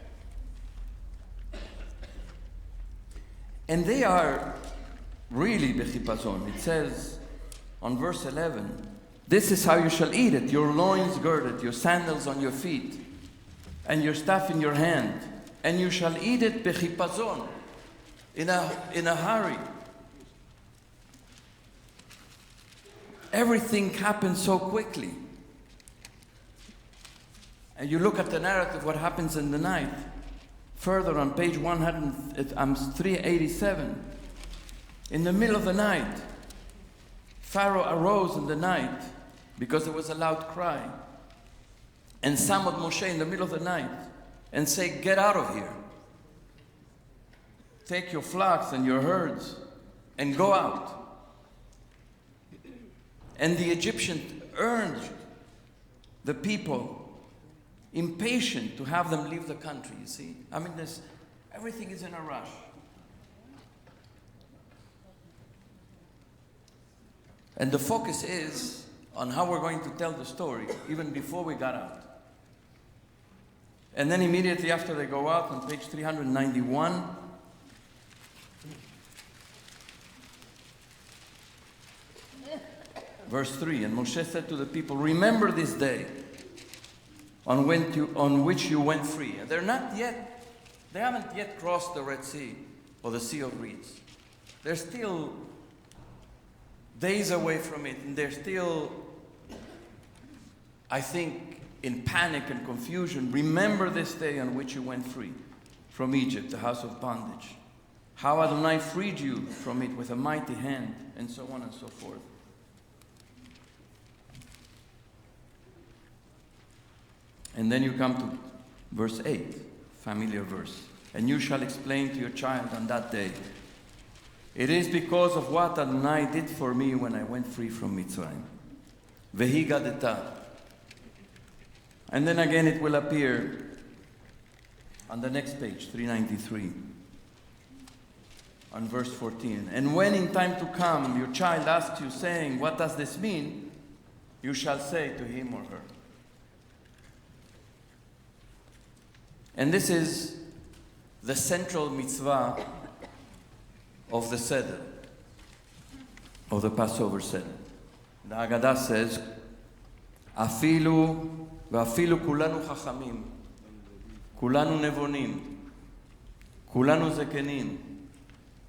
And they are really bechipazon. It says on verse 11, "This is how you shall eat it, your loins girded, your sandals on your feet, and your staff in your hand. And you shall eat it bechipazon," in a hurry. Everything happens so quickly. And you look at the narrative, what happens in the night. Further on page 387. In the middle of the night, Pharaoh arose in the night because there was a loud cry, and summoned Moshe in the middle of the night and say, "Get out of here. Take your flocks and your herds and go out." And the Egyptians urged the people, impatient to have them leave the country, you see. I mean, everything is in a rush. And the focus is on how we're going to tell the story, even before we got out. And then immediately after they go out, on page 391, verse 3, and Moshe said to the people, remember this day on which you went free. They haven't yet crossed the Red Sea or the Sea of Reeds. They're still days away from it, and they're still, I think, in panic and confusion. Remember this day on which you went free from Egypt, the house of bondage. How Adonai freed you from it with a mighty hand, and so on and so forth. And then you come to verse 8, familiar verse. And you shall explain to your child on that day, it is because of what Adonai did for me when I went free from Mitzrayim. Vehi gadeta. And then again it will appear on the next page, 393, on verse 14. And when in time to come your child asks you, saying, what does this mean? You shall say to him or her. And this is the central mitzvah of the Seder, of the Passover Seder. The Haggadah says, Afilu v'afilu kulanu chachamim, kulanu nevonim, kulanu zekenim,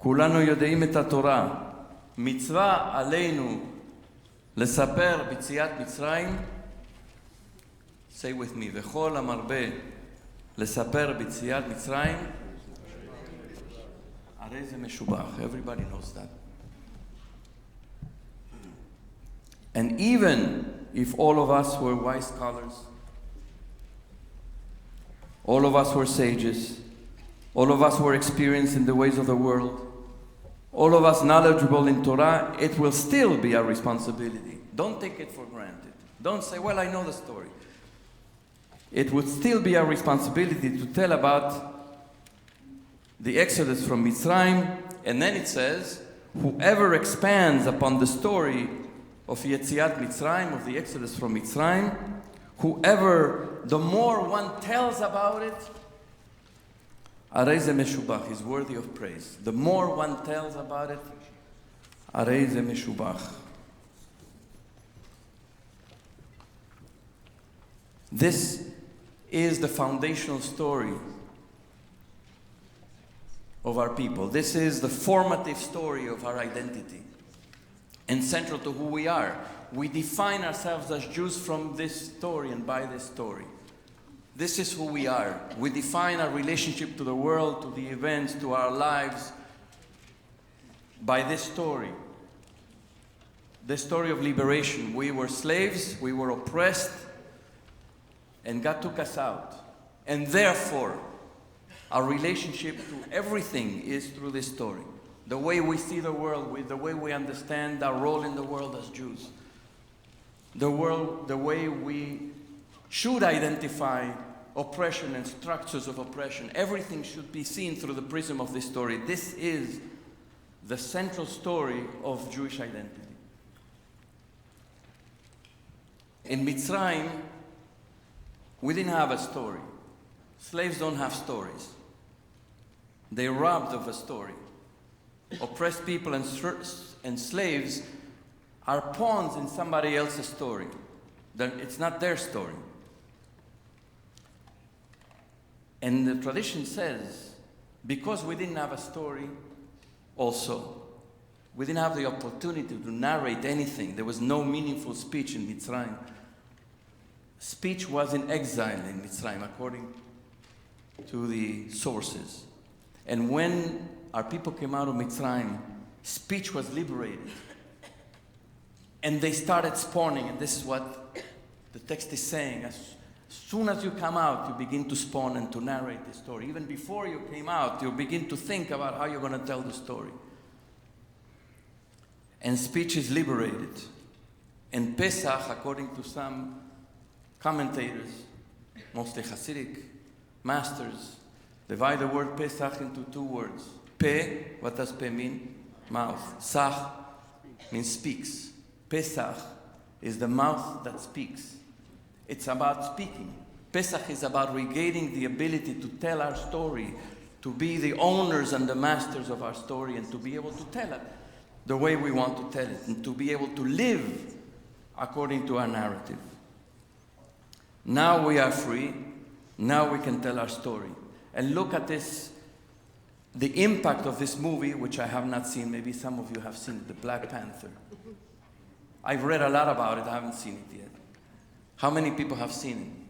kulanu yodeim et haTorah, mitzvah aleinu lesaper b'tziat Mitzrayim. Say with me, v'chol hamarbe lesaper b'tziat Mitzrayim, הרי זה משובח. Everybody knows that. And even if all of us were wise scholars, all of us were sages, all of us were experienced in the ways of the world, all of us knowledgeable in Torah, it will still be our responsibility. Don't take it for granted. Don't say, well, I know the story. It would still be our responsibility to tell about the Exodus from Mitzrayim, and then it says, whoever expands upon the story of Yetziat Mitzrayim, of the Exodus from Mitzrayim, the more one tells about it, Arei ze meshubach, is worthy of praise. The more one tells about it, Arei ze meshubach. This is the foundational story of our people. This is the formative story of our identity and central to who we are. We define ourselves as Jews from this story and by this story. This is who we are. We define our relationship to the world, to the events, to our lives by this story. The story of liberation. We were slaves, we were oppressed, and God took us out. And therefore, our relationship to everything is through this story. The way we see the world, the way we understand our role in the world as Jews. The way we should identify oppression and structures of oppression. Everything should be seen through the prism of this story. This is the central story of Jewish identity. In Mitzrayim, we didn't have a story. Slaves don't have stories. They're robbed of a story. Oppressed people and slaves are pawns in somebody else's story. It's not their story. And the tradition says, because we didn't have a story also, we didn't have the opportunity to narrate anything. There was no meaningful speech in Mitzrayim. Speech was in exile in Mitzrayim, according to the sources. And when our people came out of Mitzrayim, speech was liberated. And they started spawning, and this is what the text is saying. As soon as you come out, you begin to spawn and to narrate the story. Even before you came out, you begin to think about how you're going to tell the story. And speech is liberated. And Pesach, according to some commentators, mostly Hasidic masters, divide the word Pesach into two words. Pe, what does Pe mean? Mouth. Sach means speaks. Pesach is the mouth that speaks. It's about speaking. Pesach is about regaining the ability to tell our story, to be the owners and the masters of our story, and to be able to tell it the way we want to tell it, and to be able to live according to our narrative. Now we are free. Now we can tell our story. And look at this, the impact of this movie, which I have not seen. Maybe some of you have seen it, The Black Panther. I've read a lot about it. I haven't seen it yet. How many people have seen it?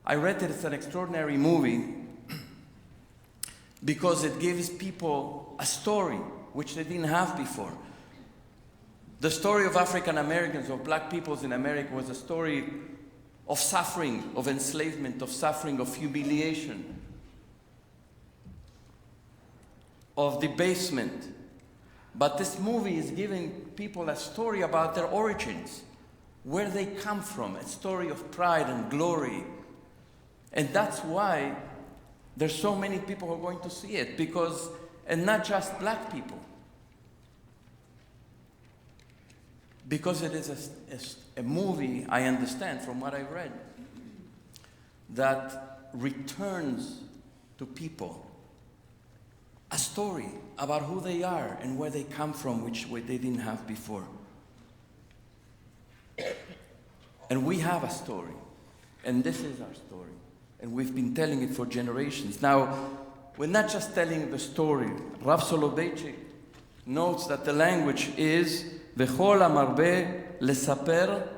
I read that it's an extraordinary movie because it gives people a story which they didn't have before. The story of African Americans, of black peoples in America, was a story of suffering, of enslavement, of suffering, of humiliation, of debasement. But this movie is giving people a story about their origins, where they come from, a story of pride and glory. And that's why there's so many people who are going to see it, because, and not just black people, because it is a movie, I understand from what I've read, that returns to people a story about who they are and where they come from, which they didn't have before. And we have a story, and this is our story, and we've been telling it for generations. Now, we're not just telling the story. Rav Soloveitchik notes that the language is V'chol hamarbe lesaper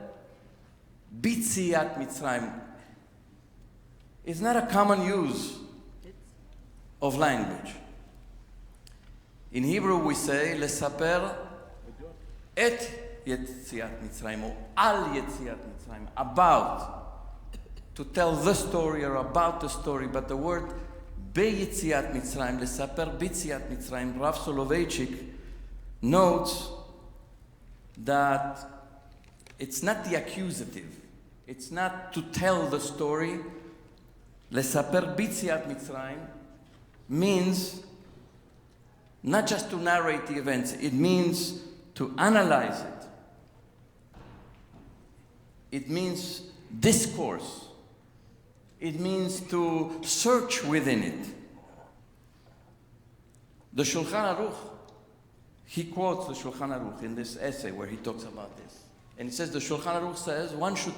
bitziat Mitzrayim. It's not a common use of language. In Hebrew we say lesaper et yetziat Mitzrayim, or al yetziat Mitzrayim, about, to tell the story or about the story. But the word beyetziat Mitzrayim, lesaper bitziat Mitzrayim, Rav Soloveitchik notes that it's not the accusative. It's not to tell the story. Lesaper bitziat Mitzrayim means not just to narrate the events, it means to analyze it. It means discourse. It means to search within it. The Shulchan Aruch, he quotes the Shulchan Aruch in this essay where he talks about this. And he says, the Shulchan Aruch says, one should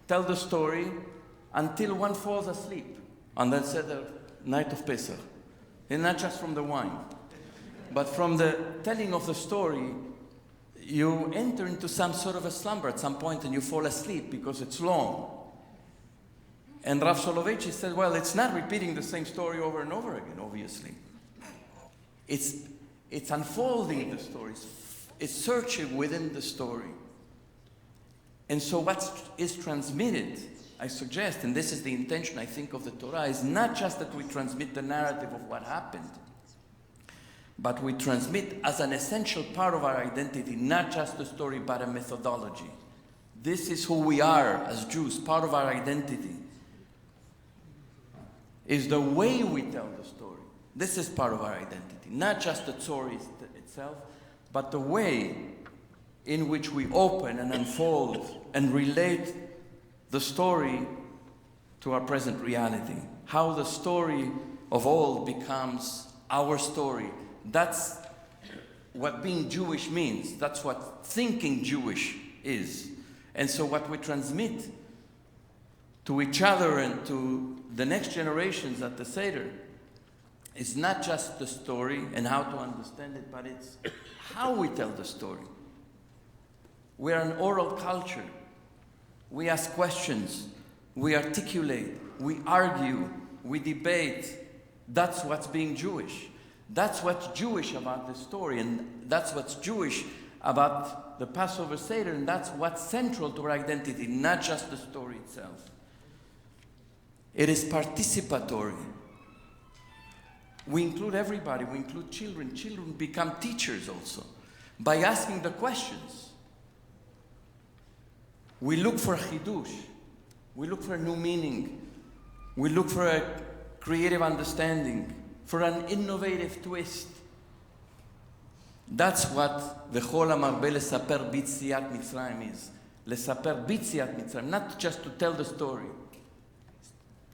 tell the story until one falls asleep on that Seder night of Pesach. And not just from the wine, but from the telling of the story, you enter into some sort of a slumber at some point and you fall asleep because it's long. And Rav Soloveitchik said, well, it's not repeating the same story over and over again, obviously. It's unfolding the story. It's searching within the story. And so what is transmitted, I suggest, and this is the intention, I think, of the Torah, is not just that we transmit the narrative of what happened, but we transmit as an essential part of our identity, not just the story, but a methodology. This is who we are as Jews. Part of our identity is the way we tell the story. This is part of our identity. Not just the story itself, but the way in which we open and unfold and relate the story to our present reality. How the story of old becomes our story. That's what being Jewish means. That's what thinking Jewish is. And so what we transmit to each other and to the next generations at the Seder is not just the story and how to understand it, but it's how we tell the story. We're an oral culture. We ask questions, we articulate, we argue, we debate. That's what's being Jewish. That's what's Jewish about the story, and that's what's Jewish about the Passover Seder, and that's what's central to our identity, not just the story itself. It is participatory. We include everybody, we include children. Children become teachers also by asking the questions. We look for a chidush. We look for a new meaning. We look for a creative understanding, for an innovative twist. That's what the Chol HaMarbe Lesaper Bitziat Mitzrayim is. Lesaper Bitziat Mitzrayim, not just to tell the story,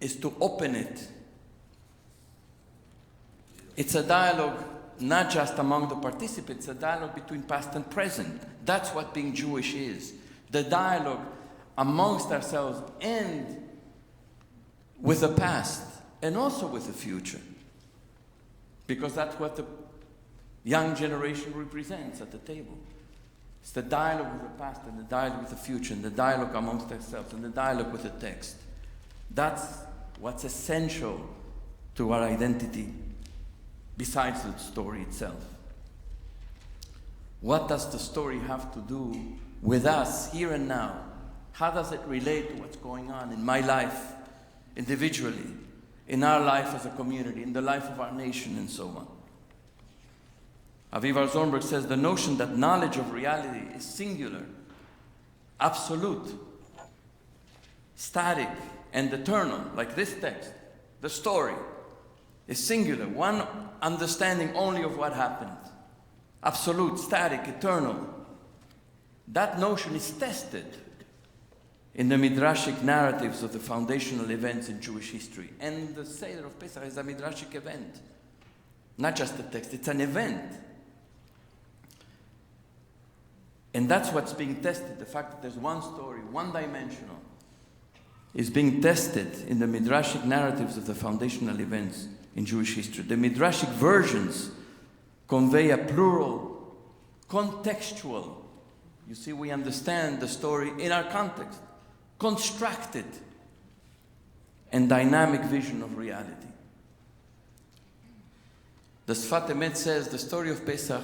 is to open it. It's a dialogue not just among the participants, a dialogue between past and present. That's what being Jewish is. The dialogue amongst ourselves and with the past and also with the future. Because that's what the young generation represents at the table. It's the dialogue with the past and the dialogue with the future and the dialogue amongst ourselves and the dialogue with the text. That's what's essential to our identity besides the story itself. What does the story have to do with us here and now? How does it relate to what's going on in my life individually, in our life as a community, in the life of our nation, and so on? Aviv Zornberg says the notion that knowledge of reality is singular, absolute, static, and eternal, like this text, the story, is singular, one understanding only of what happened. Absolute, static, eternal. That notion is tested in the midrashic narratives of the foundational events in Jewish history. And the Seder of Pesach is a midrashic event. Not just a text, it's an event. And that's what's being tested. The fact that there's one story, one-dimensional, is being tested in the midrashic narratives of the foundational events in Jewish history. The midrashic versions convey a plural, contextual, you see, we understand the story in our context, constructed and dynamic vision of reality. The Sfat Emet says the story of Pesach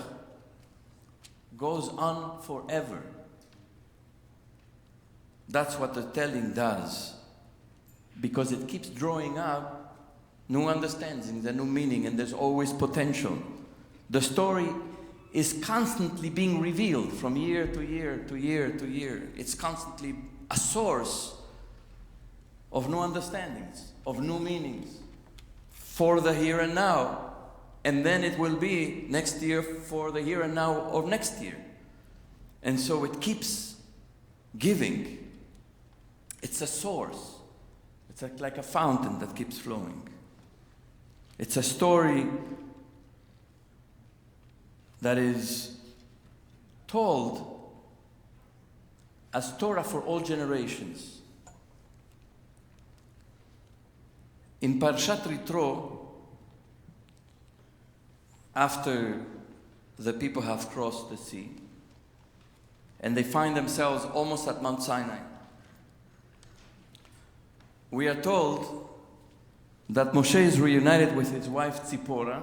goes on forever. That's what the telling does, because it keeps drawing out new understandings and new meaning, and there's always potential. The story is constantly being revealed from year to year to year to year. It's constantly a source of new understandings, of new meanings for the here and now. And then it will be next year for the here and now of next year. And so it keeps giving. It's a source. It's like a fountain that keeps flowing. It's a story that is told as Torah for all generations. In Parshat Yitro, after the people have crossed the sea, and they find themselves almost at Mount Sinai, we are told that Moshe is reunited with his wife Tzipporah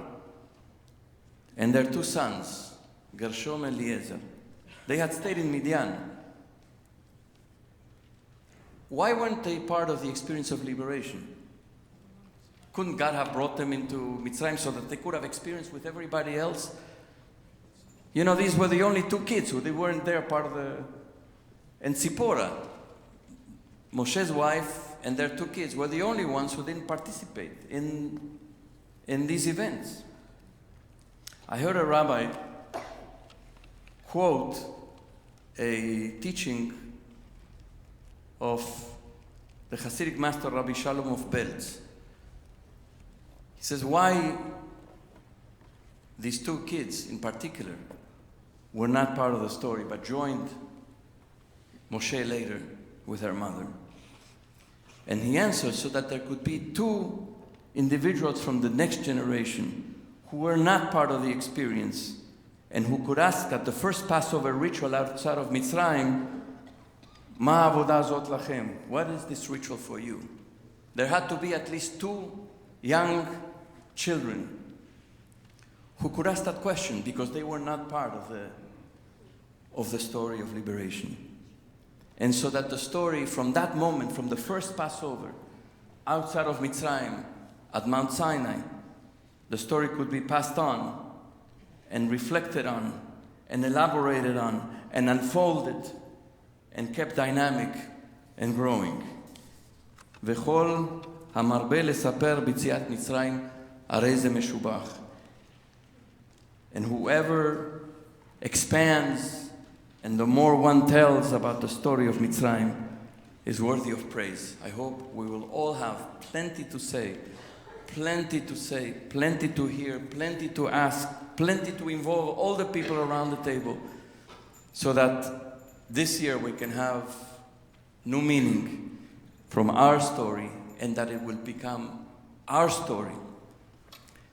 and their two sons, Gershom and Eliezer. They had stayed in Midian. Why weren't they part of the experience of liberation? Couldn't God have brought them into Mitzrayim so that they could have experienced with everybody else? You know, these were the only two kids who they weren't there part of the... And Tzipporah, Moshe's wife, and their two kids were the only ones who didn't participate in these events. I heard a rabbi quote a teaching of the Hasidic master Rabbi Shalom of Belz. He says why these two kids in particular were not part of the story but joined Moshe later with her mother. And he answers so that there could be two individuals from the next generation who were not part of the experience and who could ask at the first Passover ritual outside of Mitzrayim, Ma avodah zot lachem? What is this ritual for you? There had to be at least two young children who could ask that question because they were not part of the story of liberation. And so that the story from that moment, from the first Passover, outside of Mitzrayim, at Mount Sinai, the story could be passed on and reflected on and elaborated on and unfolded and kept dynamic and growing. וכל המרבה לספר ביציאת מצרים, הרי זה משובח. And whoever expands, and the more one tells about the story of Mitzrayim, is worthy of praise. I hope we will all have plenty to say, plenty to hear, plenty to ask, plenty to involve all the people around the table, so that this year we can have new meaning from our story, and that it will become our story,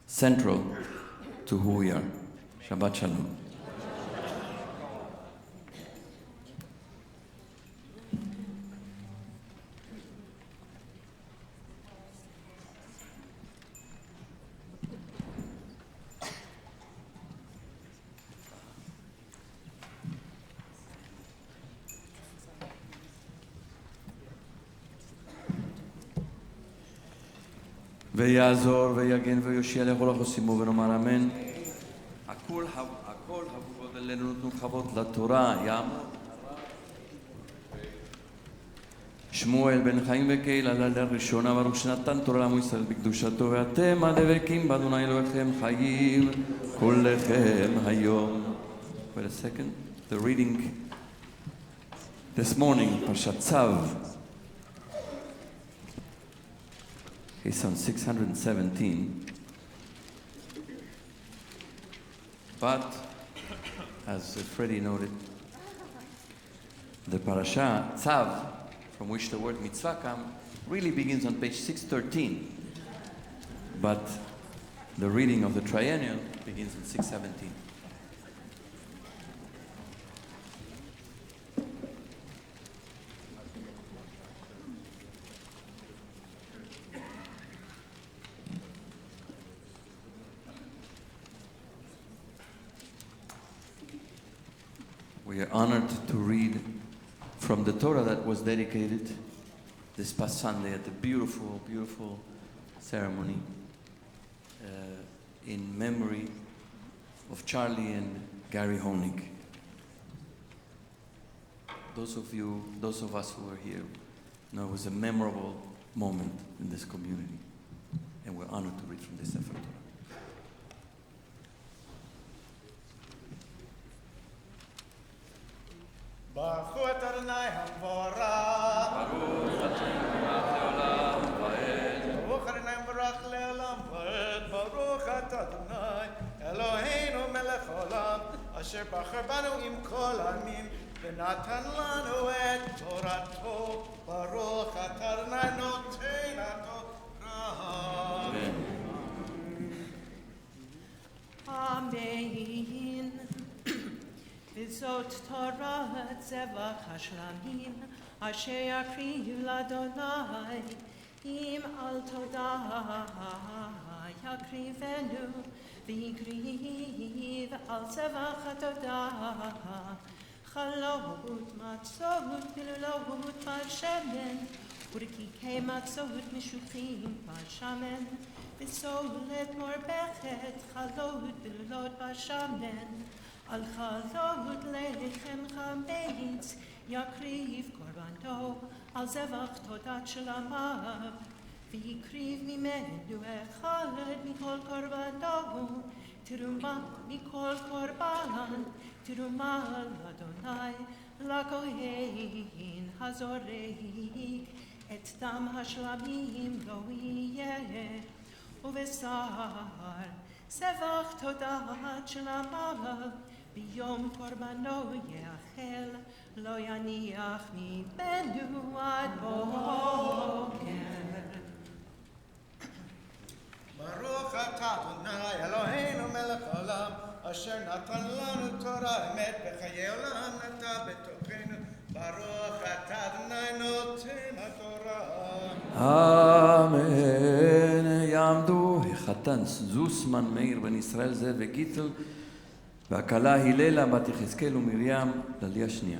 central to who we are. Shabbat Shalom. ויעזור ויגן ויושיע לכל החוסים בו ונאמר אמן. הכל הכבוד אלינו נתנו כבוד לתורה, יעמוד שמואל בן חיים וקהיל עלה לראשונה ברוך שנתן תורה לעמו ישראל בקדושתו ואתם הדבקים באדוני אלוהיכם חיים כולכם היום. Wait a second. The reading this morning, פרשת צו, is on 617, but as Freddie noted, the parasha Tzav, from which the word mitzvah comes, really begins on page 613, but the reading of the triennial begins in 617. We are honored to read from the Torah that was dedicated this past Sunday at the beautiful, beautiful ceremony in memory of Charlie and Gary Honig. Those of us who were here know it was a memorable moment in this community, and we're honored to read from this Sefer Torah. Baruch Adonai HaMvorach Baruch Adonai HaMvorach Le'olam Va'ed Baruch Adonai Eloheinu Melech Olam Asher Bachar Banu Im Kol Amim V'natan Lanu Et Torato Baruch Adonai Noten HaTorah. Amen. V'zot Torah tzevach hashlamim asher yakriv l'Adonai im al todah yakrivenu v'yikriv al tzevach hatodah chalot matzot pilulot b'shemen urkikei matzot mishuchim b'shamen v'solet morbechet chalot pilulot b'shamen Al chalot lechem chametz yakriv korbanto al zevach todat shalamav v'yikriv mimenu echad mikol korbanto teruma mikol korban teruma l'Adonai lakohein hazorei et dam hashlamim lo yeh uvesar zevach todat shalamav ביום קורבנו יאכל, לא יניח מבנו עד בוקר. ברוך אתה אדוני אלוהינו מלך העולם, אשר נתן לנו תורה אמת בחיי עולם נטע בתוכנו. ברוך אתה אדוני נותן התורה. אמן. יעמדו החתן זוסמן מאיר בן ישראל זאב וגיטל והכלה היללה בת יחזקאל ומרים לעלייה שנייה.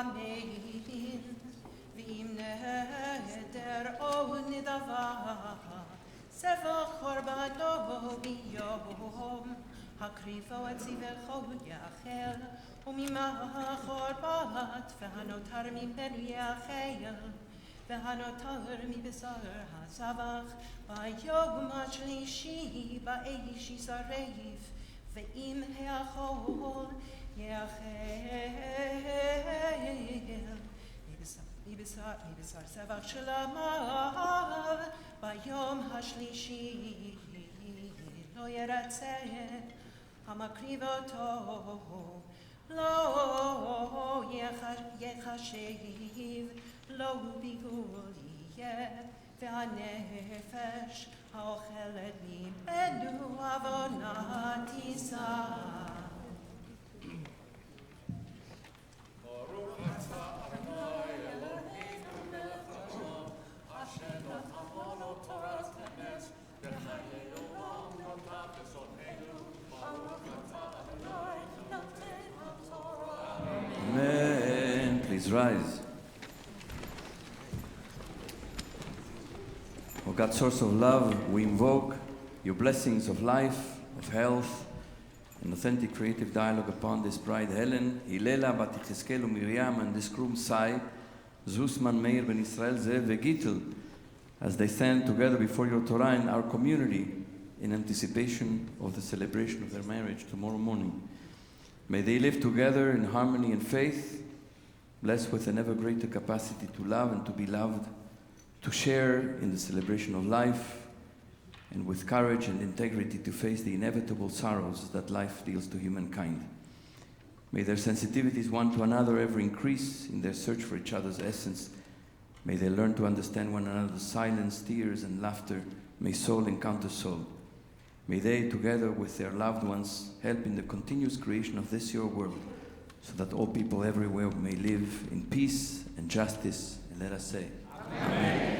amen. V'im neder o nidava, sevo korbato biyom, hakrifo et zivecho yachel, umima korbat, v'hanotar mimben yachel, v'hanotar mibesar hazavach, bayom hashlishi, ba'eish yisareif, ve'im heachol yachel. Mibesar sevach shalamav, bayom hashlishi, lo yeratzeh, hamakrivoto, lo yechashiv, lo bigul yeh, ve'hanefesh, haochelet mimenu avonat Yisrael. Amen. Please rise. Oh God, source of love, we invoke your blessings of life, of health, and authentic creative dialogue upon this bride Helen, Hilela, Bat Yechezkel, Miriam, and this groom Sai, Zusman, Meir, Ben Israel, Zev, Vegitel, as they stand together before your Torah in our community in anticipation of the celebration of their marriage tomorrow morning. May they live together in harmony and faith, blessed with an ever greater capacity to love and to be loved, to share in the celebration of life, and with courage and integrity to face the inevitable sorrows that life deals to humankind. May their sensitivities one to another ever increase in their search for each other's essence. May they learn to understand one another's silence, tears, and laughter. May soul encounter soul. May they, together with their loved ones, help in the continuous creation of this your world, so that all people everywhere may live in peace and justice. And let us say, Amen.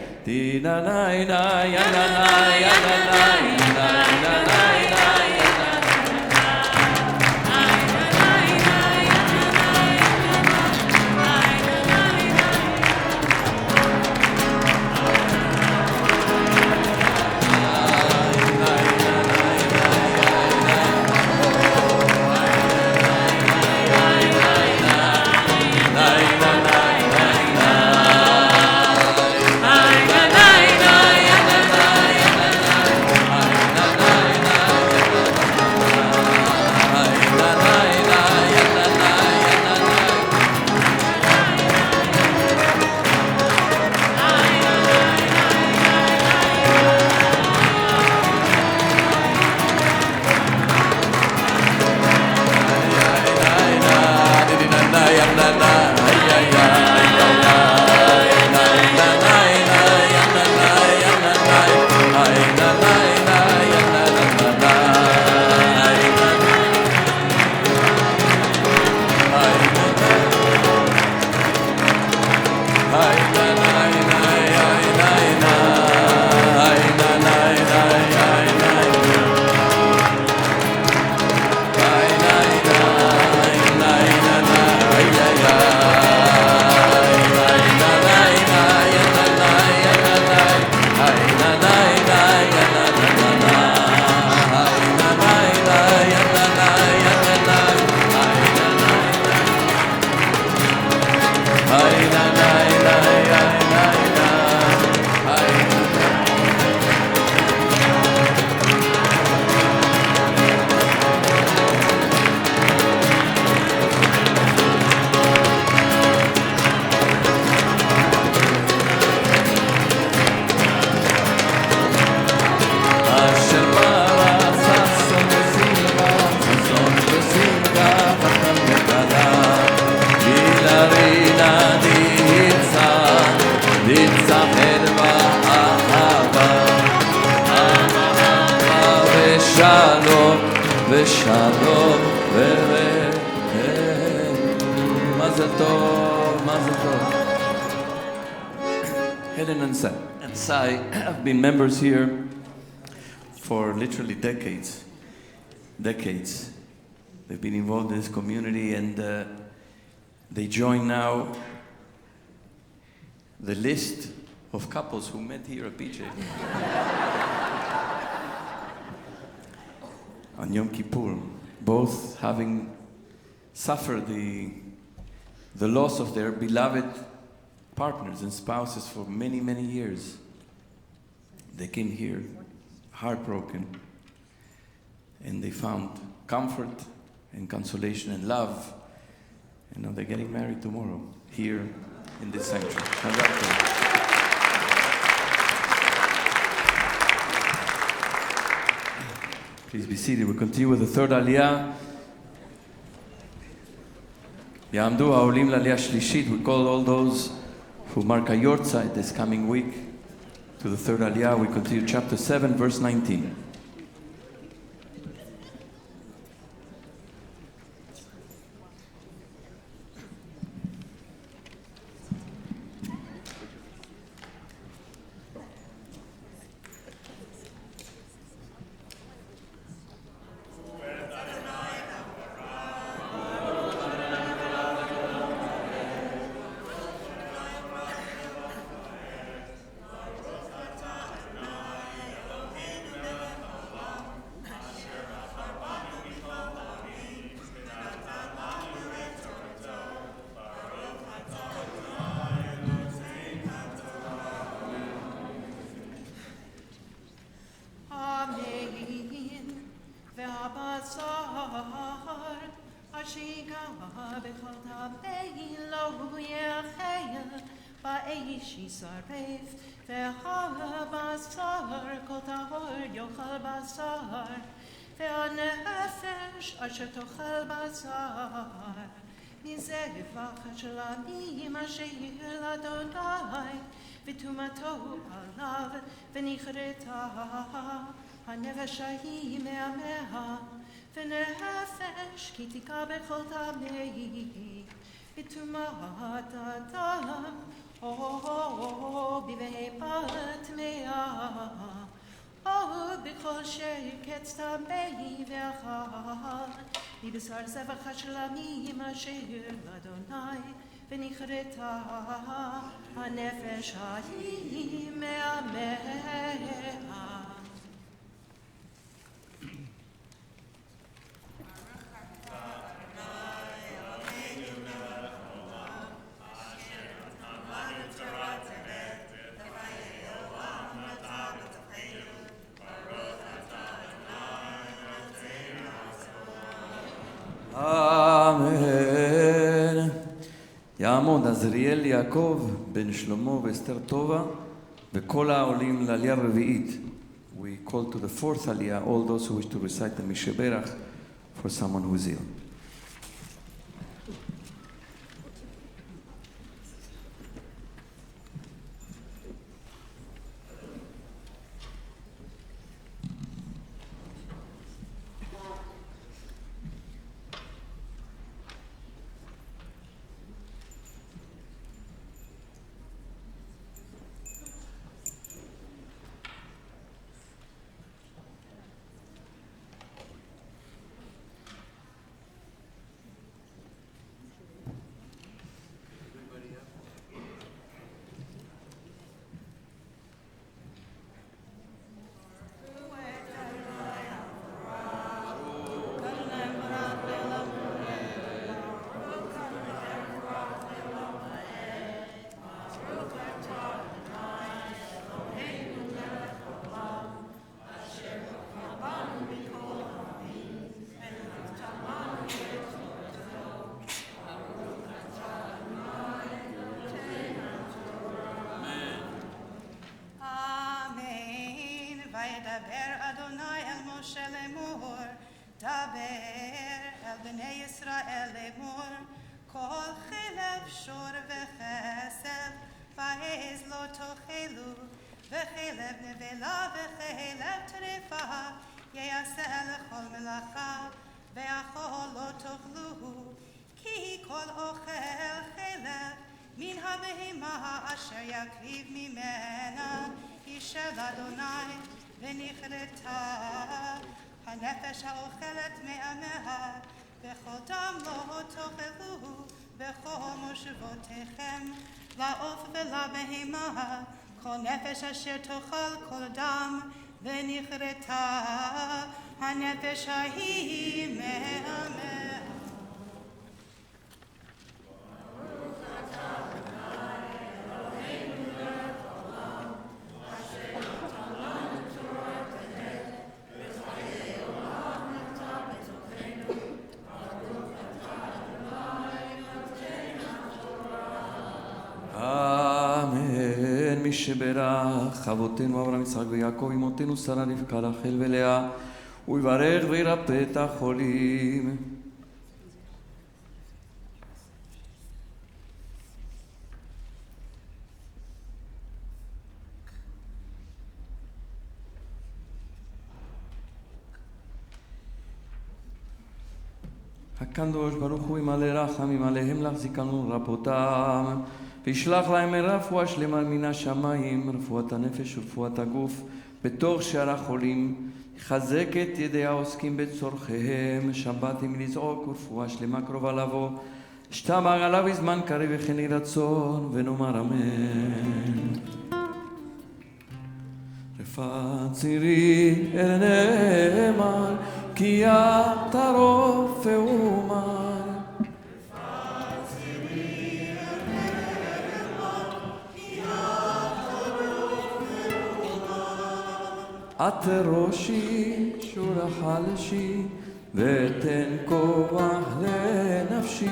Shalom, v'shalom, Mazel tov, Mazel tov. Helen and Sai have been members here for literally decades. They've been involved in this community, and They join now the list of couples who met here at PJ on Yom Kippur, both having suffered the loss of their beloved partners and spouses for many, many years. They came here heartbroken, and they found comfort and consolation and love. And now they're getting married tomorrow here in this sanctuary. Please be seated. We continue with the third Aliyah. יעמדו העולים לעלייה שלישית. We call all those who mark a yortzeit this coming week to the third Aliyah. We continue chapter 7, verse 19. אשר תאכל בשר, מזבח של עמים אשר לאדוני, וטומאתו עליו ונכרתה, הנפש ההיא מעמיה, ונפש כי תקבל כל טמא, וטומאת אדם, בבהמה טמאה. בכל שקץ טמא ואכל, מבשר זבח של עמים אשר לאדוני, ונכרתה הנפש ההיא מעמיה. אמן. יעמוד עזריאל יעקב בן שלמה ואסתר טובה וכל העולים לעלייה רביעית. We call to the fourth aliyah all those who wish to recite the Misheberach for someone who is ill. הנפש האוכלת מעמיה, וכל דם לא תאכלו, בכל מושבותיכם, לעוף ולבהמה, כל נפש אשר תאכל כל אדם, ונכרתה הנפש ההיא מהמת. אמן. מי שברך אבותינו אברהם יצחק ויעקב אמותינו שרה רבקה רחל ולאה, הוא יברך וירפא את החולים. הקדוש ברוך הוא ימלא רחמים עליהם להחזיקנו ולרפאותם, וישלח להם רפואה שלמה מן השמיים, רפואת הנפש ורפואת הגוף, בתוך שאר החולים. יחזק את ידי העוסקים בצורכיהם, שבת עם לזעוק ורפואה שלמה קרובה לבוא, שתמה עליו בזמן קריב וכן יהי רצון, ונאמר אמן. רפאת צירי אל נאמן, כי אתה רופא אומן. את ראשי שורה חלשי, ותן כוח לנפשי.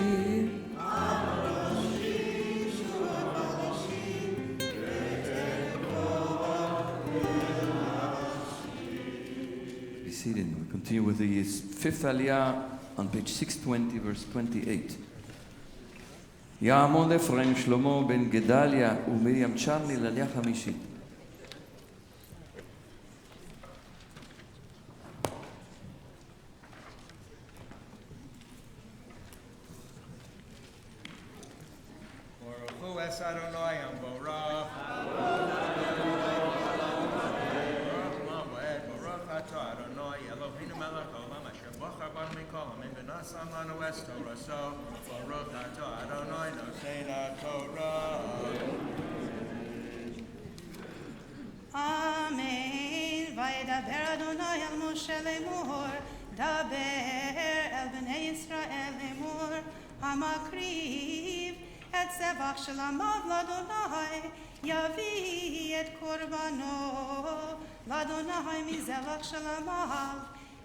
Be seated. We continue with the fifth aliyah on page 620, verse 28. יעמוד אפרים שלמה בן גדליה ומרים צ'רני לעלייה חמישית. Amen. וידבר אדוני אל משה לאמור, דבר אל בני ישראל לאמור, המקריב את זבח שלמיו לאדוני, יביא את קורבנו לאדוני מזבח שלמיו.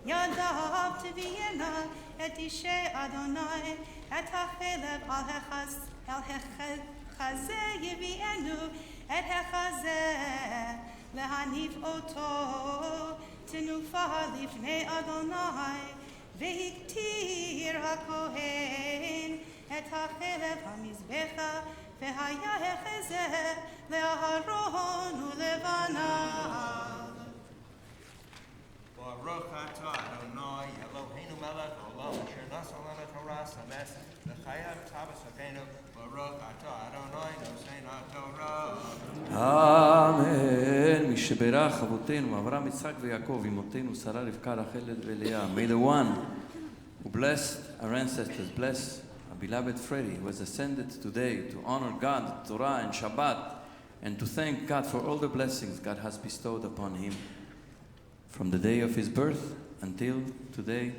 ידיו תביאנה את אישי אדוני, את החלב על החזה יביאנו, את החזה להניף אותו תנופה לפני אדוני, והקטיר הכהן את החלב המזבחה, והיה החזה לאהרון ולבניו. Baruch atah Adonai Eloheinu melech haolam asher nasa lanu Torah sames v'chayav tabasakenu. Baruch atah Adonai nosein haTorah. Amen. מי שברך אבותינו אברהם יצחק ויעקב אמותינו שרה רבקה רחל ולאה. May the one who blessed our ancestors bless our beloved Freddie, who has ascended today to honor God, Torah and Shabbat, and to thank God for all the blessings God has bestowed upon him from the day of his birth until today,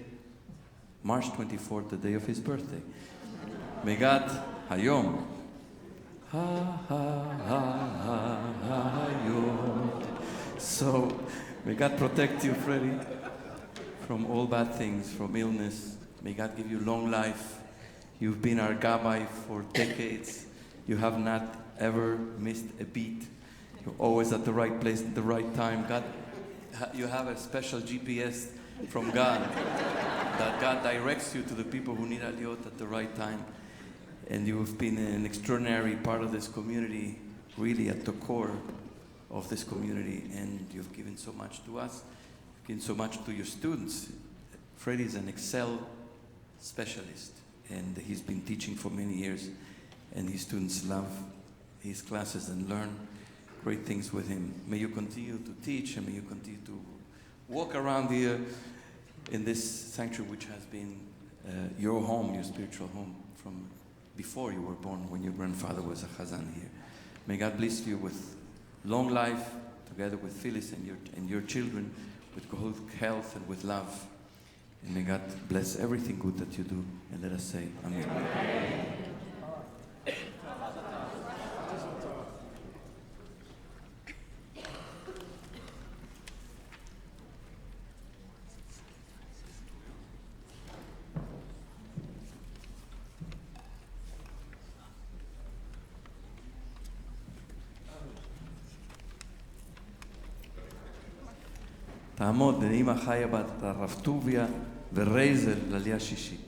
March 24th, the day of his birthday. May God, Hayom, Hayom. So, may God protect you, Freddie, from all bad things, from illness. May God give you long life. You've been our Gabbai for decades. You have not ever missed a beat. You're always at the right place at the right time. God, you have a special GPS from God that God directs you to the people who need aliyot at the right time. And you've been an extraordinary part of this community, really at the core of this community. And you've given so much to us, you've given so much to your students. Freddie is an Excel specialist, and he's been teaching for many years. And his students love his classes and learn great things with him. May you continue to teach, and may you continue to walk around here in this sanctuary, which has been your home, your spiritual home, from before you were born, when your grandfather was a Chazan here. May God bless you with long life, together with Phyllis and your children, with good health and with love. And may God bless everything good that you do. And let us say, Amen. תעמוד לאמא חיה בת הרב טוביה ורייזל לעלייה שישית.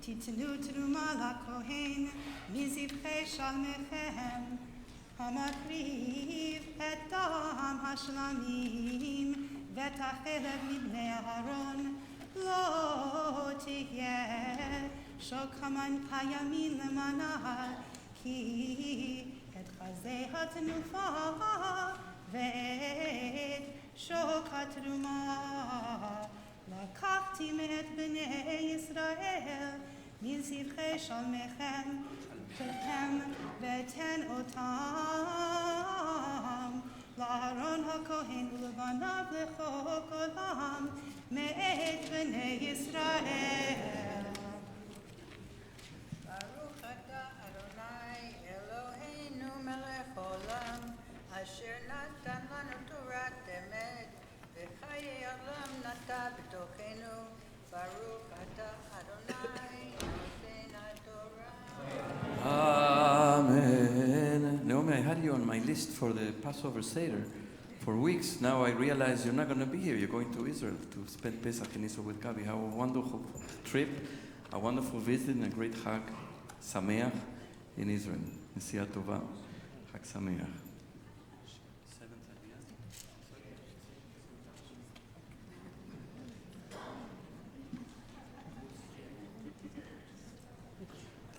תיתנו תרומה לכהן מזבחי שלמיכם המקריב את דם השלמים ואת החלב מבני אהרון לא תהיה שוקמן הימין למנה כי את חזה התנופה ואת שוק התרומה לקחתי מאת בני ישראל מזבחי שלמיכם לכם ותן אותם לאהרון הכהן ולבניו לכל עולם מאת בני ישראל. ברוך אתה אדוני אלוהינו מלך עולם אשר נתן לנו תורת אמת וחיי עולם נטע בתוכנו. ברוך אתה אדוני נותן התורה. Amen. Naomi, I had you on my list for the Passover Seder for weeks. Now I realize you're not going to be here. You're going to Israel to spend Pesach in Israel with Gabi. How a wonderful trip, a wonderful visit, and a great Chag Sameach in Israel. Nesiya Tova. Chag Sameach.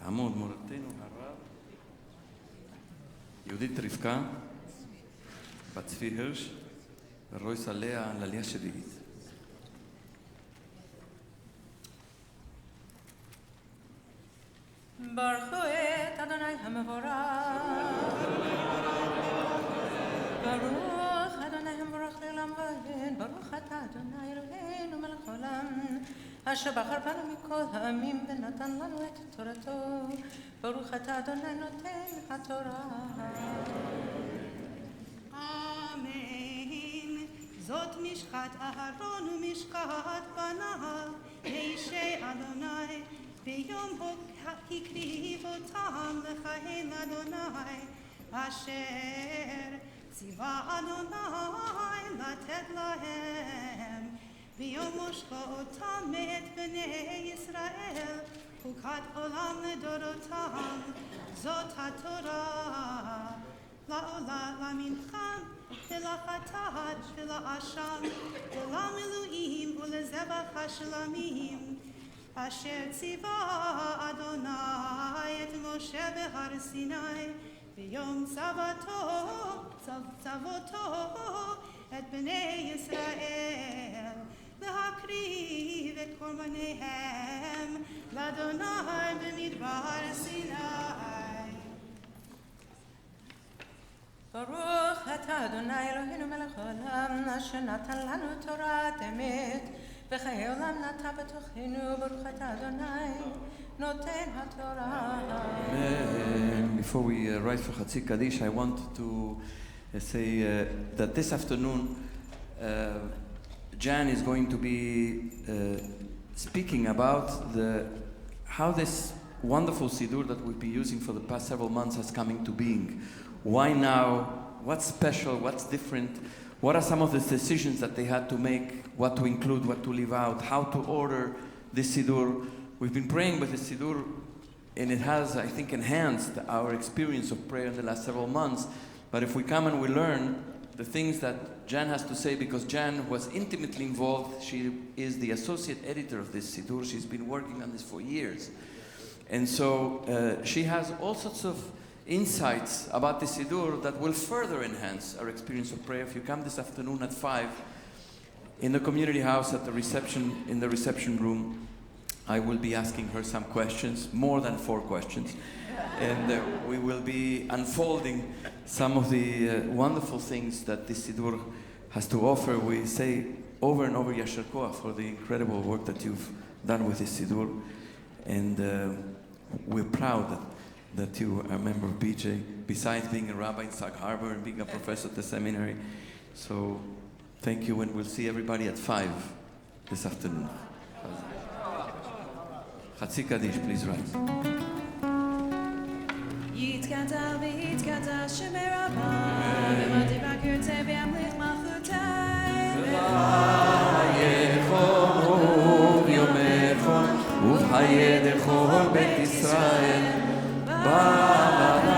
תעמוד מורתנו הרב יהודית רבקה בת צבי הרש ורויס עליה לעלייה שביעית. ברכו את אדוני המבורך ברוך אדוני המבורך לעולם ועד ברוך אתה אדוני אלוהינו מלך העולם אשר בחר בנו מכל העמים ונתן לנו את תורתו. ברוך אתה אדוני נותן התורה. אמן. זאת משחת אהרון ומשחת בניו לאישי אדוני ביום הקריב אותם לכהן אדוני אשר ציווה אדוני לתת להם ביום מושכו אותם מאת בני ישראל חוקת עולם לדורותם זאת התורה לעולה למנחם ולחטאת ולאשם ולמילואים ולזבח השלמים אשר ציווה אדוני את משה בהר סיני ביום צוותו את בני ישראל להקריב את קורבניהם לאדוני במדבר סיני. ברוך אתה אדוני אלוהינו מלך העולם אשר נתן לנו תורת אמת וחיי עולם נטע בתוכנו. ברוך אתה אדוני נותן התורה. Before we rise for Chatzi Kaddish, I want to say that this afternoon Jan is going to be speaking about how this wonderful Siddur that we've been using for the past several months has come into being. Why now? What's special? What's different? What are some of the decisions that they had to make? What to include, what to leave out? How to order this Siddur we've been praying with the Siddur, and it has, I think, enhanced our experience of prayer in the last several months. But if we come and we learn the things that Jan has to say, because Jan was intimately involved, she is the associate editor of this Siddur, she's been working on this for years. And so she has all sorts of insights about the Siddur that will further enhance our experience of prayer. If you come this afternoon at 5 in the community house at the reception, in the reception room, I will be asking her some questions, more than 4 questions. And we will be unfolding some of the wonderful things that the Siddur has to offer. We say over and over Yasher Koach for the incredible work that you've done with the Siddur. And we're proud that you are a member of BJ, besides being a rabbi in Sag Harbor and being a professor at the seminary. So thank you, and we'll see everybody at 5 this afternoon. Chatzi Kaddish, please rise. יתגדל ויתגדל שמי רבה, ומדיבק ירצה וימליך מלכותי. ובחייכו יומכו, ובחיי דכל בית ישראל, במדע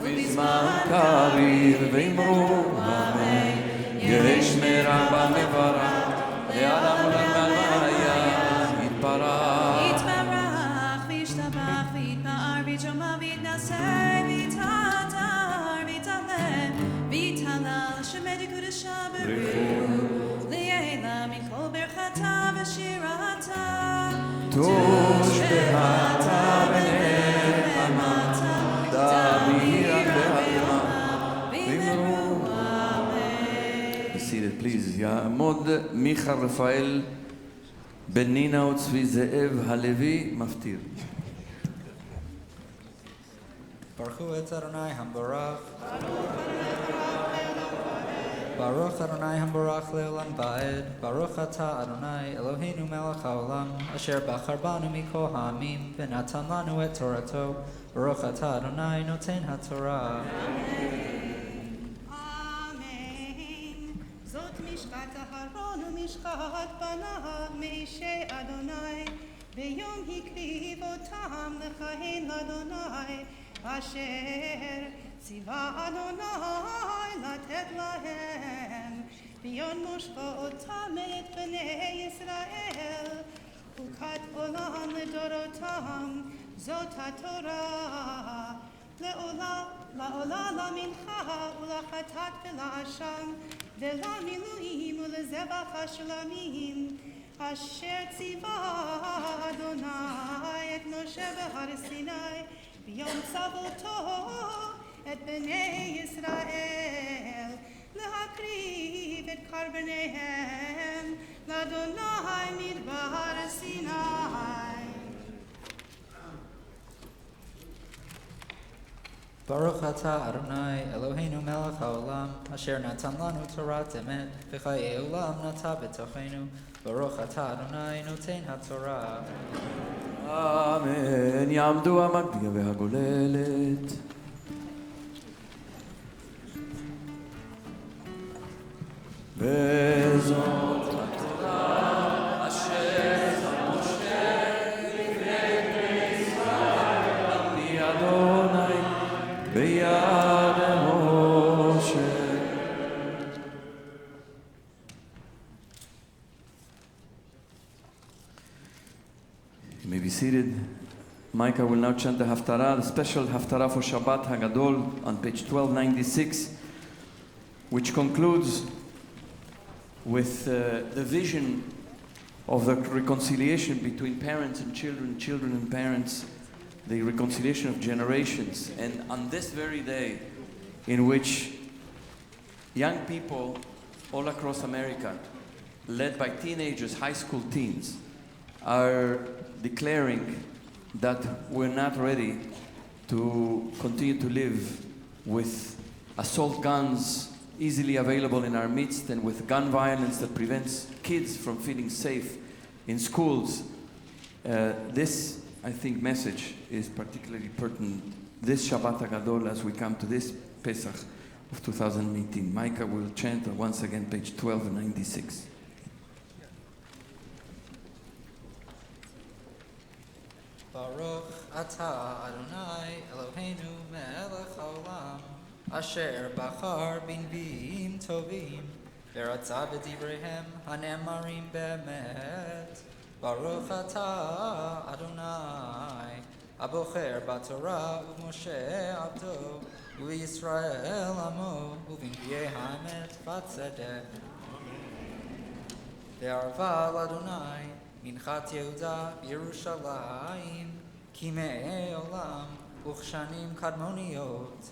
ובזמן קריב, ואמרו אמן. יש מרבה מברך, לעולם ולעולם יתברך. יתברך וישתבח ויתפאר ויתשומע ויתנשא ויתהדר ויתעלה ויתהלל שמי קודשה בריחו לעילה מכל ברכתה ושירתה תושבעתה ונחמתה תאמיר בהדרה ואמרו אמן. Be seated, please. יעמוד מיכה רפאל בן נינה וצבי זאב הלוי מפטיר. ברכו את אדוני המבורך. ברוך אדוני המבורך לעולם ועד. ברוך אתה אדוני אלוהינו מלך העולם, אשר בחר בנו מכל העמים ונתן לנו את תורתו. ברוך אתה אדוני נותן התורה. משפט אהרון ומשפט בניו מאישי אדוני, ביום הקריב אותם לכהן לאדוני, אשר ציווה אדוני לתת להם, ביום מושבו אותם את בני ישראל, חוקת עולם לדורותם, זאת התורה. לעולה למנחה ולחטאת ולאשם ולמילואים ולזבח השלמים אשר ציווה אדוני את משה בהר סיני ביום צוותו את בני ישראל להקריב את קורבניהם לאדוני מדבר סיני. ברוך אתה אדוני אלוהינו מלך העולם, אשר נתן לנו תורת אמת, וחיי עולם נטע בתוכנו. ברוך אתה אדוני נותן התורה. אמן. יעמדו המגביה והגוללת. וזאת התורה אשר משה לפני בני ישראל, על פי אדוני ביד משה. You may be seated. Micah will now chant the Haftarah, the special Haftarah for Shabbat Hagadol on page 1296, which concludes with the vision of the reconciliation between parents and children, children and parents, the reconciliation of generations. And on this very day in which young people all across America, led by teenagers, high school teens, are declaring that we're not ready to continue to live with assault guns easily available in our midst and with gun violence that prevents kids from feeling safe in schools. This, I think, message is particularly pertinent this Shabbat HaGadol as we come to this Pesach of 2018. Micah will chant once again page 1296. Baruch atah Adonai Eloheinu melech haolam asher bachar b'nviim tovim v'ratzah b'divreihem hanemarim be'emet. Baruch atah Adonai abocher b'Torah u'Moshe abdo u'Yisrael amo u'v'nviei ha'emet v'tzedek. Ve'arva l'Adonai Minchat Yehuda Yerushalayim Kimei Olam Uchshanim Kadmoniot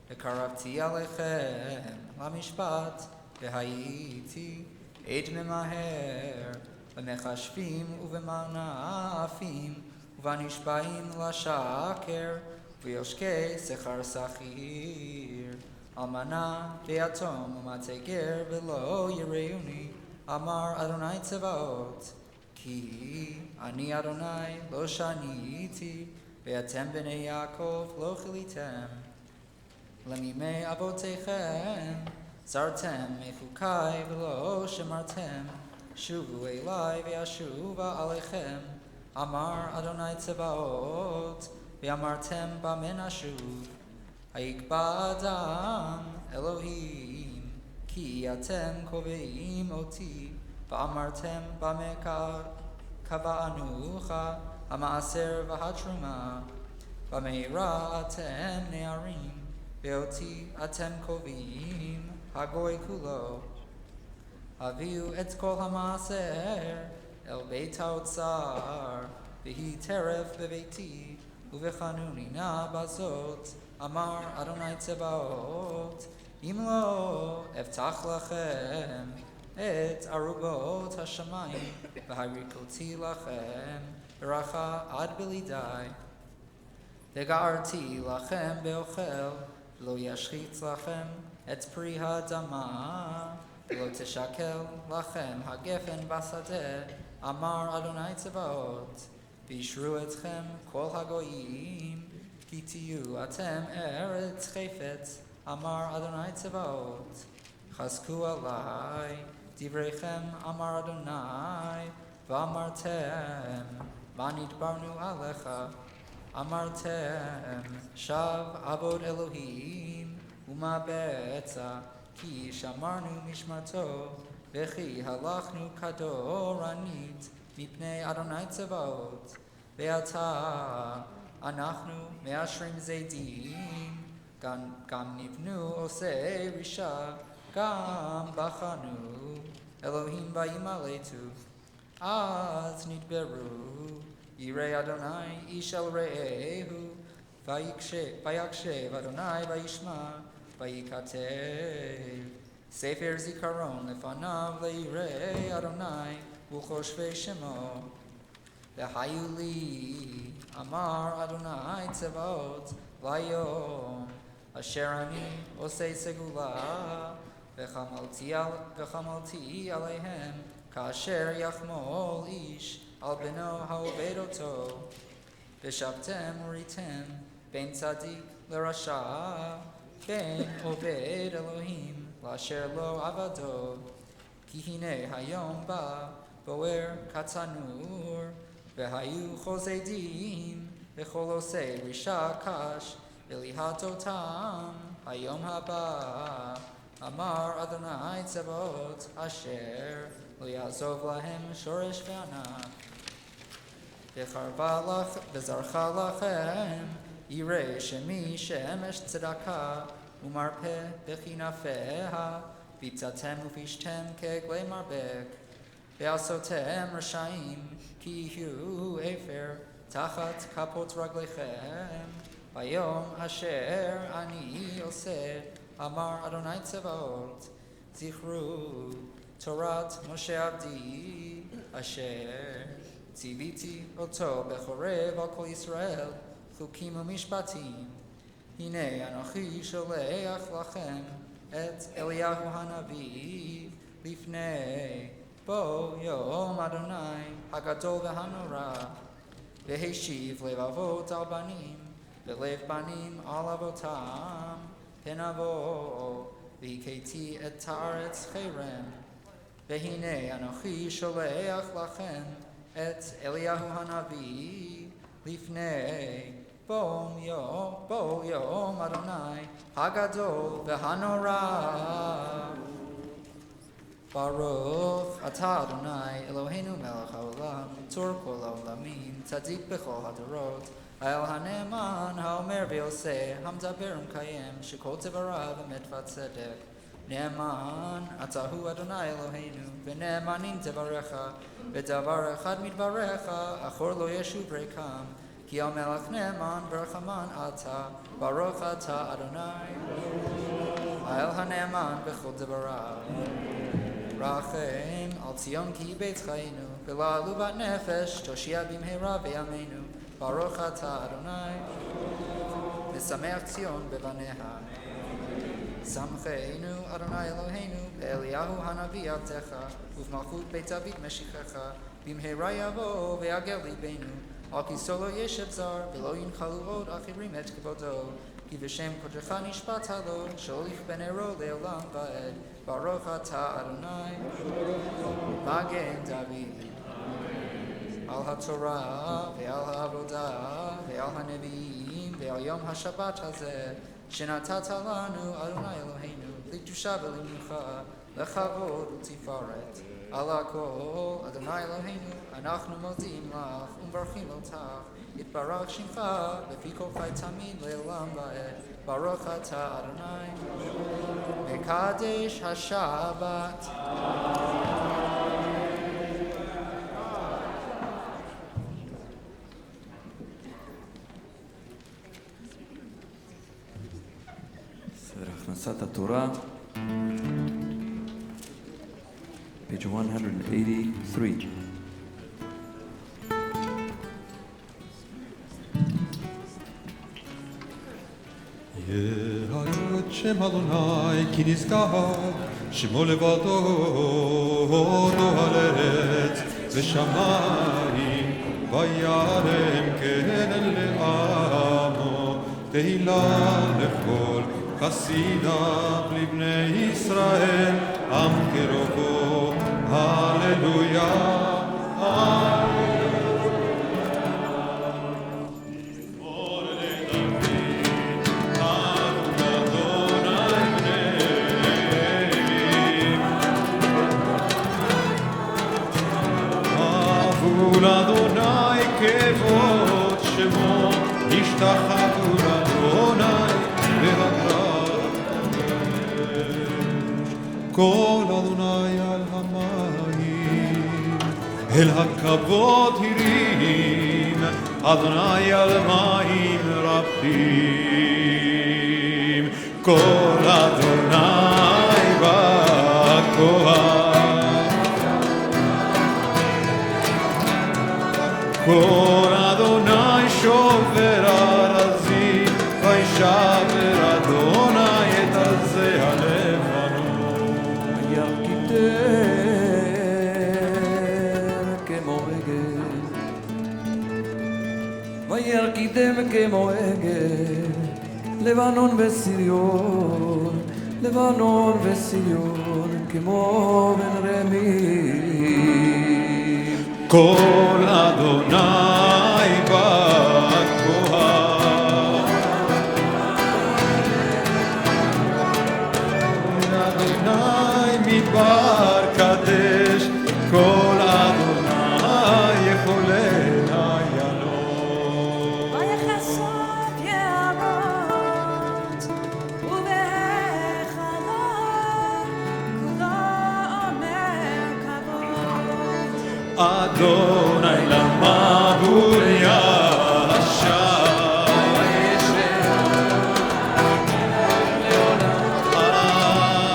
V'karavti Alechem Lamishpat V'hayiti Eid Memaher V'mechashvim U'v'manafim U'vanishbaim Lashaker V'yoshkei Sechar Sachir Almana Ve'atom U'mateger V'lo Yireuni Amar Adonai Tzevaot Ki ani Adonai lo shaniti ve'atem b'nei Yaakov lo chilitem lemimei avotechem zartem mechukai v'lo shemartem shuvu elai ve'ashuva alechem Amar Adonai Tzevaot ve'amartem b'amen ashuv hayikba adam Elohim ki atem koveim oti V'amartem b'meka kava'anucha ha'ma'aser v'hatruma v'meira atem ne'arim ve'oti atem kovim hagoy kulo haviu et kol ha'ma'aser el beit ha'otzar v'hi teref bebeiti uv'chanuni na bazot Amar Adonai Tzebaot im lo eftach lachem Et arubot hashamayim v'harikoti lachem beracha ad belidai v'ga'arti lachem be'ochel lo yashchitz lachem et pri ha'adama lo teshakel lachem hagefen basadeh Amar Adonai Tzebaot v'yishru etchem kol hagoyim ki tiyu atem eretz chefetz Amar Adonai Tzebaot chazku alai Divrechem Amar Adonai V'amartem Manidbarnu Alecha Amartem Shav Avod Elohim Uma Be'etza Ki Shamarnu Mishmarto V'chi Halachnu Kadoranit Mipnei Adonai Tzevaot Ve'ata Anachnu Me'ashrim Zedim Gam Nivnu Osei Risha Gam Bachanu Elohim Vayimaletu Az Nidberu Yirei Adonai Ishel Re'ehu Vayakshev Adonai Vayishma Vayikatev Sefer Zikaron Lefanav Le'yirei Adonai Uchoshvei Shemo V'hayuli Amar Adonai Tzevaot Layom Asher Ani Osei Segula V'chamalti Aleihem Kasher Yachmol Ish Al Beno Ha'oved Oto V'shavtem Uritem Ben Tzadik L'Rasha Ben Oved Elohim L'asher Lo Avado Ki Hine Hayom Ba Boer Katanur V'hayu Chosedim V'chol Osei Risha Kash V'lihatotam Hayom Haba Amar Adonai Tzevaot Asher Lo Yazov Lahem Shoresh Ve'anak V'zarcha Lachem Yirei Shemi Shemesh Tzedakah Umarpeh B'chinafeha V'tzatem Ufishtem Keglei Marbek Ve'asotem Rashaim Ki Hu Efer Tachat Kapot Raglechem Bayom Asher Ani Oseh Amar Adonai Tzevaot Zichru Torat Moshe Abdi Asher Tziviti Oto Bechorev Al Kol Yisrael Chukim Umishpatim Hine Anochi Sholeach Lachem Et Eliyahu Hanavi Lifnei Bo Yom Adonai Hagadol V'Hanora V'Heshiv Levavot Al Banim V'Lev Banim Al Avotam Penavo V'Keti Et Ta'aretz Cherem V'Hine Anochi Sholeach Lachem Et Eliyahu Hanavi לפני בוא יום אדוני הגדול והנורא. ברוך אתה אדוני אלוהינו מלך העולם, צור כל העולמים, צדיק בכל הדורות, האל הנאמן האומר ועושה, המדבר ומקיים, שכל דבריו אמת וצדק. נאמן אתה הוא אדוני אלוהינו, ונאמנים דבריך, ודבר אחד מדבריך, אחור לא ישוב ריקם. כי המלך נאמן ורחמן אתה, ברוך אתה אדוני, האל הנאמן בכל דבריו. רחם על ציון כי בית חיינו, ולעלובת נפש תושיע במהרה בימינו, ברוך אתה אדוני, משמח ציון בבניה. שמחנו אדוני אלוהינו, באליהו הנביא עבדך, ובמלכות בית דוד משיחך, במהרה יבוא ויגל ליבנו, על כיסאו לא ישב זר, ולא ינחלו עוד אחרים את כבודו, כי בשם קודשך נשבעת לו, שהוליך בנרו לעולם ועד, ברוך אתה אדוני, מגן דוד. על התורה ועל העבודה ועל הנביאים ועל יום השבת הזה, שנתת לנו אדוני אלוהינו, לקדושה ולמנוחה, לכבוד ותפארת. על הכל, אדוני אלוהינו, אנחנו מודים לך ומברכים אותך, יתברך שמך בפי כל חי תמיד לעולם ועד, ברוך אתה אדוני, מקדש השבת. סדר הכנסת התורה, page 183. יעלו את שם אדוני כי נשגב, שמו לבדו על ארץ ושמיים, וירם קרן לעמו, תהילה לכל חסידיו לבני ישראל, עם קרובו, הללויה. לאדוני כבוד שמו, השתחוו לאדוני בהקרב. כל אדוני על המים, אל הכבוד הרים, אדוני על מים רבים. כל אדוני בכוח, כל אדוני שובר ארזים, וישבר אדוני את עזי הלבנון. וירקידם כמו עגל, לבנון וסיריון, לבנון וסיריון, כמו בן רמים. כל אדוני בכוח, אדוני מדבר קדש, כל אדוני יכולנה ינום. ויחשוף יערות ובהיכלו כולו אומר כבוד. אדוני למבול ישר,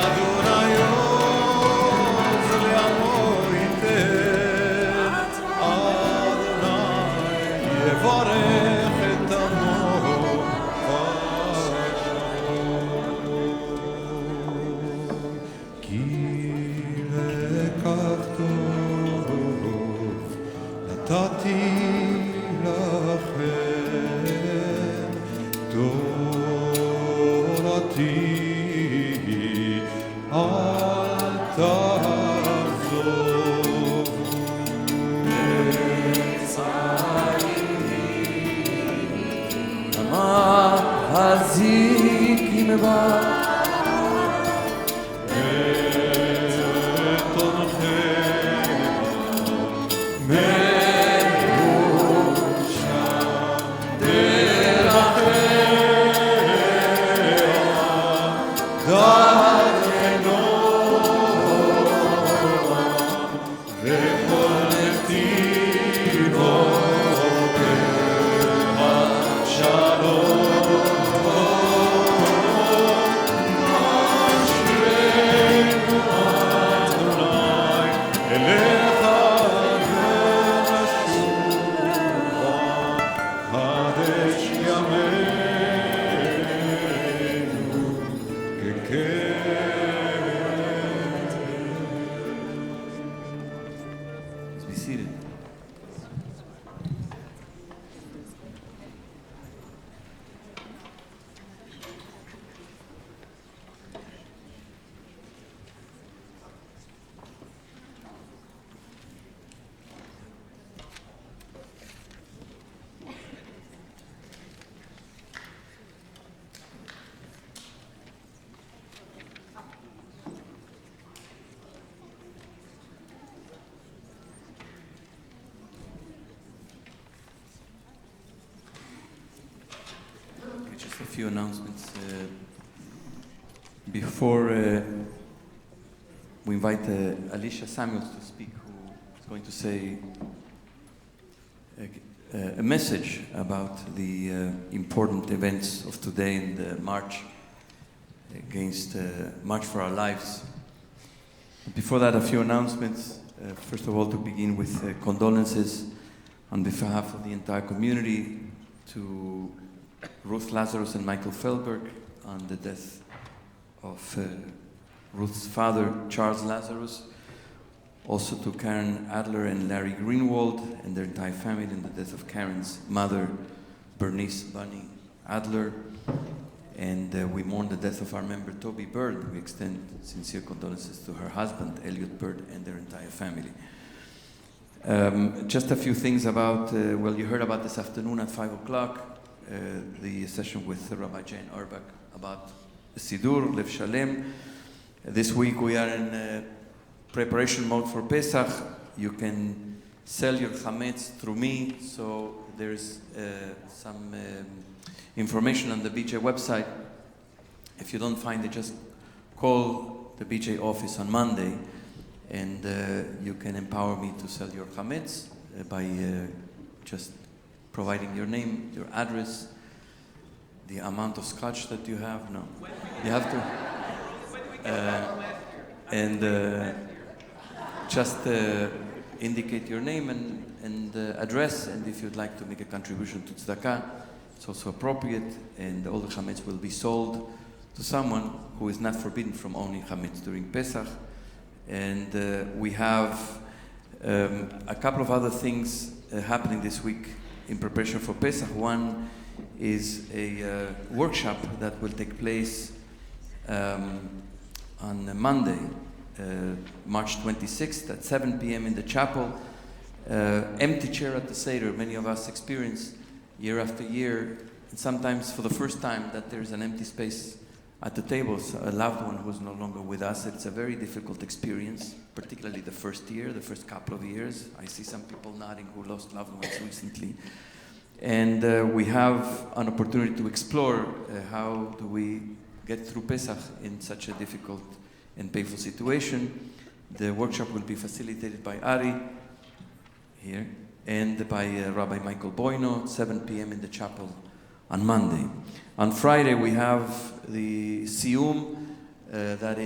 אדוני עוז לעמו ייתן, אדוני יברך את עמו בשלום. כי לקח טוב נתתי לכם, תורתי אל תעזובו. הזיקים בה Just a few announcements. Before we invite Alicia Samuels to speak, who is going to say a message about the important events of today in the March against March for Our Lives. Before that, a few announcements. First of all, to begin with condolences on behalf of the entire community to Ruth Lazarus and Michael Feldberg on the death of Ruth's father, Charles Lazarus. Also to Karen Adler and Larry Greenwald and their entire family in the death of Karen's mother, Bernice Bunny Adler. And we mourn the death of our member, Toby Bird. We extend sincere condolences to her husband, Elliot Bird, and their entire family. Just a few things about, well, you heard about this afternoon at 5 o'clock. The session with Rabbi Jane Urbach about Sidur, Lev Shalem. This week we are in preparation mode for Pesach. You can sell your chametz through me, so there's some information on the BJ website. If you don't find it, just call the BJ office on Monday, and you can empower me to sell your chametz by just providing your name, your address, the amount of scotch that you have. No, you have to, and just indicate your name and address, and if you'd like to make a contribution to tzedakah, it's also appropriate, and all the chametz will be sold to someone who is not forbidden from owning chametz during Pesach. And we have a couple of other things happening this week in preparation for Pesach. One is a workshop that will take place on Monday, March 26th at 7 p.m. in the chapel. Empty chair at the Seder. Many of us experience year after year, and sometimes for the first time, that there's an empty space at the tables, a loved one who's no longer with us. It's a very difficult experience, particularly the first year, the first couple of years. I see some people nodding who lost loved ones recently. And we have an opportunity to explore how do we get through Pesach in such a difficult and painful situation. The workshop will be facilitated by Ari, here, and by Rabbi Michael Boino, 7 p.m. in the chapel on Monday. On Friday, we have the Siyum that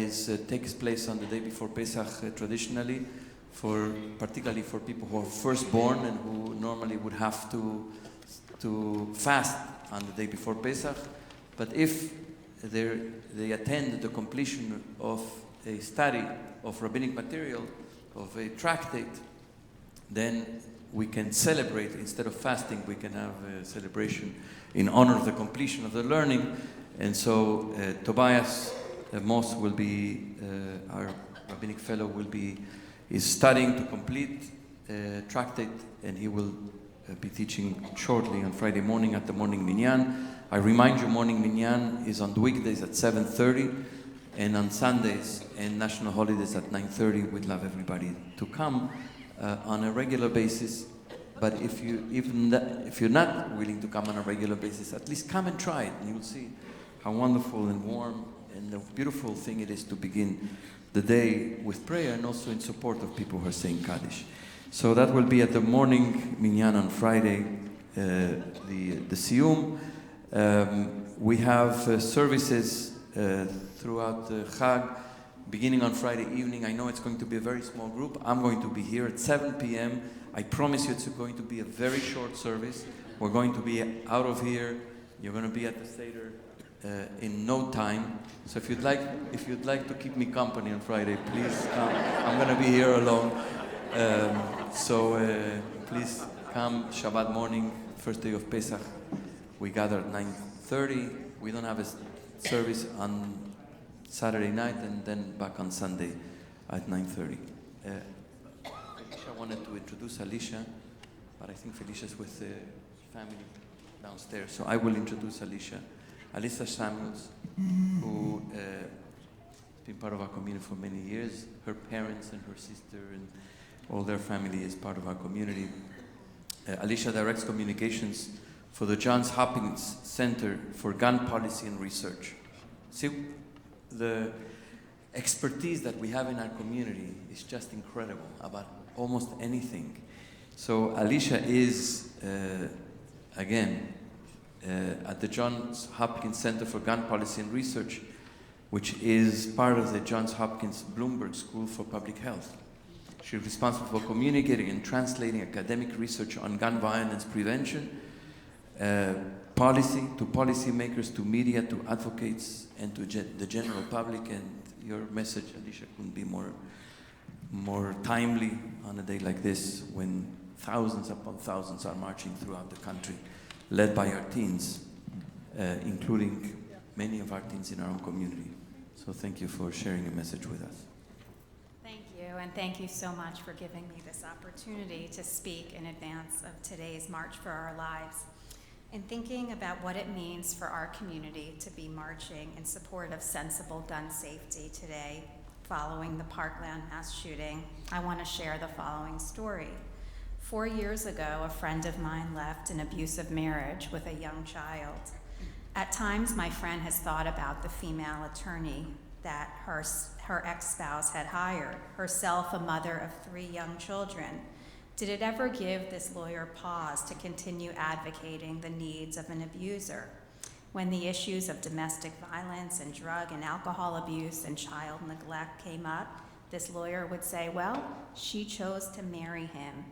takes place on the day before Pesach traditionally, particularly for people who are firstborn and who normally would have to fast on the day before Pesach. But if they attend the completion of a study of rabbinic material, of a tractate, then we can celebrate. Instead of fasting, we can have a celebration in honor of the completion of the learning. And so Tobias Moss will be, our rabbinic fellow is studying to complete tractate, and he will be teaching shortly on Friday morning at the morning minyan. I remind you, morning minyan is on the weekdays at 7:30, and on Sundays and national holidays at 9:30. We'd love everybody to come on a regular basis. But if you're not willing to come on a regular basis, at least come and try it, and you'll see how wonderful and warm and the beautiful thing it is to begin the day with prayer and also in support of people who are saying Kaddish. So that will be at the morning minyan on Friday, the Siyum. We have services throughout the Chag, beginning on Friday evening. I know it's going to be a very small group. I'm going to be here at 7 p.m. I promise you it's going to be a very short service. We're going to be out of here. You're going to be at the Seder in no time. So if you'd like to keep me company on Friday, please come. I'm going to be here alone. So please come Shabbat morning, first day of Pesach. We gather at 9:30. We don't have a service on Saturday night, and then back on Sunday at 9:30. Felicia wanted to introduce Alicia, but I think Felicia's with the family downstairs. So I will introduce Alicia. Alicia Samuels, who has been part of our community for many years. Her parents and her sister and all their family is part of our community. Alicia directs communications for the Johns Hopkins Center for Gun Policy and Research. See, the expertise that we have in our community is just incredible about almost anything. So Alicia is, again, at the Johns Hopkins Center for Gun Policy and Research, which is part of the Johns Hopkins Bloomberg School for Public Health. She's responsible for communicating and translating academic research on gun violence prevention, policy, to policymakers, to media, to advocates, and to the general public. And your message, Alicia, couldn't be more timely on a day like this, when thousands upon thousands are marching throughout the country, led by our teens, including many of our teens in our own community. So thank you for sharing a message with us. Thank you, and thank you so much for giving me this opportunity to speak in advance of today's March for Our Lives. In thinking about what it means for our community to be marching in support of sensible gun safety today, following the Parkland mass shooting, I want to share the following story. 4 years ago, a friend of mine left an abusive marriage with a young child. At times, my friend has thought about the female attorney that her ex-spouse had hired, herself a mother of 3 young children. Did it ever give this lawyer pause to continue advocating the needs of an abuser? When the issues of domestic violence and drug and alcohol abuse and child neglect came up, this lawyer would say, well, she chose to marry him.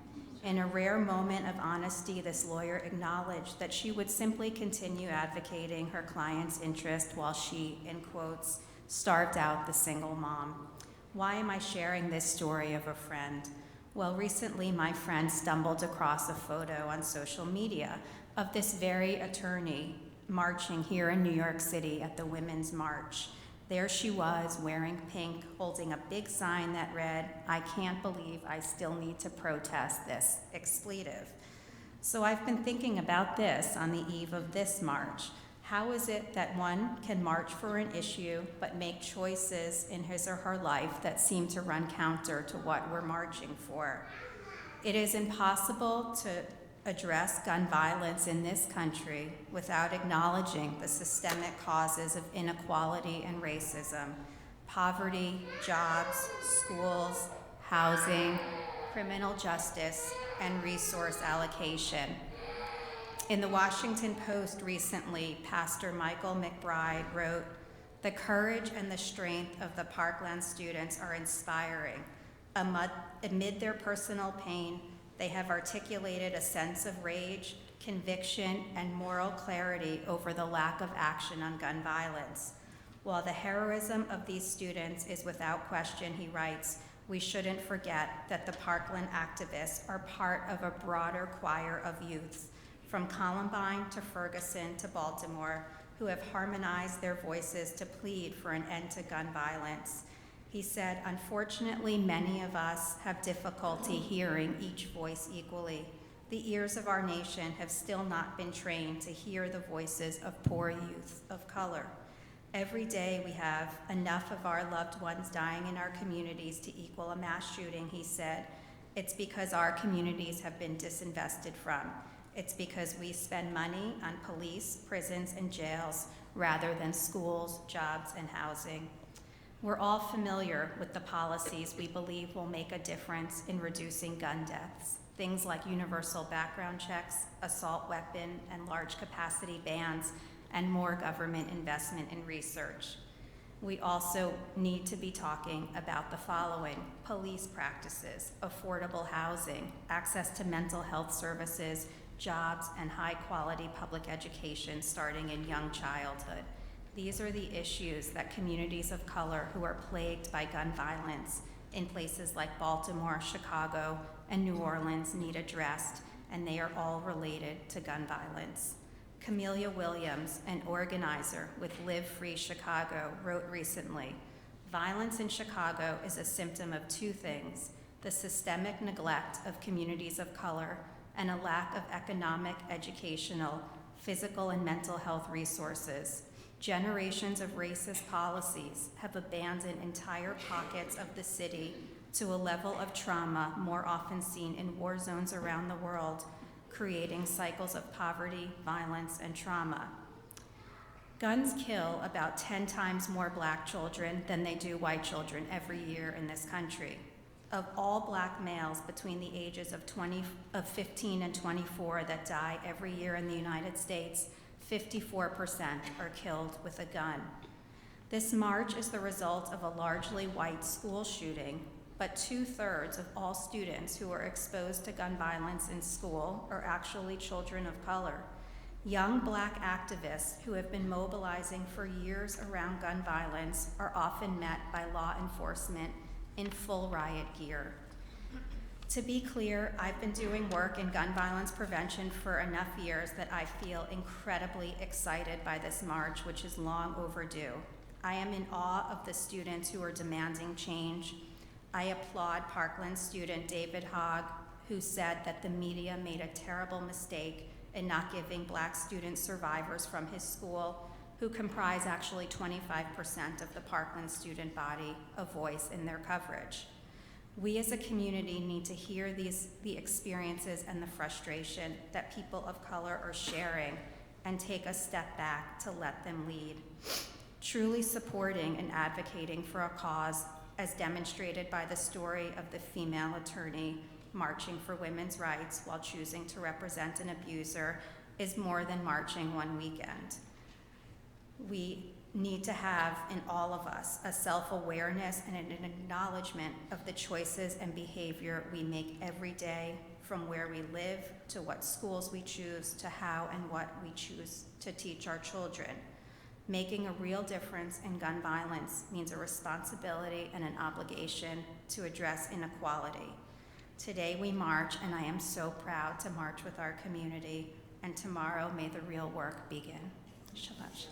In a rare moment of honesty, this lawyer acknowledged that she would simply continue advocating her client's interest while she, in quotes, starved out the single mom. Why am I sharing this story of a friend? Well, recently my friend stumbled across a photo on social media of this very attorney marching here in New York City at the Women's March. There she was, wearing pink, holding a big sign that read, "I can't believe I still need to protest this," expletive. So I've been thinking about this on the eve of this march. How is it that one can march for an issue but make choices in his or her life that seem to run counter to what we're marching for? It is impossible to address gun violence in this country without acknowledging the systemic causes of inequality and racism: poverty, jobs, schools, housing, criminal justice, and resource allocation. In the Washington Post recently, Pastor Michael McBride wrote, "The courage and the strength of the Parkland students are inspiring. Amid their personal pain, they have articulated a sense of rage, conviction, and moral clarity over the lack of action on gun violence. While the heroism of these students is without question," he writes, "we shouldn't forget that the Parkland activists are part of a broader choir of youths, from Columbine to Ferguson to Baltimore, who have harmonized their voices to plead for an end to gun violence." He said, "Unfortunately, many of us have difficulty hearing each voice equally. The ears of our nation have still not been trained to hear the voices of poor youth of color. Every day we have enough of our loved ones dying in our communities to equal a mass shooting, he said. It's because our communities have been disinvested from. It's because we spend money on police, prisons, and jails rather than schools, jobs, and housing. We're all familiar with the policies we believe will make a difference in reducing gun deaths. Things like universal background checks, assault weapon and large capacity bans, and more government investment in research. We also need to be talking about the following: police practices, affordable housing, access to mental health services, jobs, and high-quality public education starting in young childhood. These are the issues that communities of color who are plagued by gun violence in places like Baltimore, Chicago, and New Orleans need addressed, and they are all related to gun violence. Camelia Williams, an organizer with Live Free Chicago, wrote recently, "Violence in Chicago is a symptom of two things: the systemic neglect of communities of color and a lack of economic, educational, physical, and mental health resources. Generations of racist policies have abandoned entire pockets of the city to a level of trauma more often seen in war zones around the world, creating cycles of poverty, violence, and trauma. Guns kill about 10 times more black children than they do white children every year in this country. Of all black males between the ages of 15 and 24 that die every year in the United States, 54% are killed with a gun. This march is the result of a largely white school shooting, but 2/3 of all students who are exposed to gun violence in school are actually children of color. Young black activists who have been mobilizing for years around gun violence are often met by law enforcement in full riot gear. To be clear, I've been doing work in gun violence prevention for enough years that I feel incredibly excited by this march, which is long overdue. I am in awe of the students who are demanding change. I applaud Parkland student David Hogg, who said that the media made a terrible mistake in not giving black student survivors from his school, who comprise actually 25% of the Parkland student body, a voice in their coverage. We as a community need to hear the experiences and the frustration that people of color are sharing and take a step back to let them lead. Truly supporting and advocating for a cause, as demonstrated by the story of the female attorney marching for women's rights while choosing to represent an abuser, is more than marching one weekend. We need to have in all of us a self-awareness and an acknowledgement of the choices and behavior we make every day, from where we live to what schools we choose to how and what we choose to teach our children. Making a real difference in gun violence means a responsibility and an obligation to address inequality. Today we march, and I am so proud to march with our community, and tomorrow may the real work begin. Shabbat.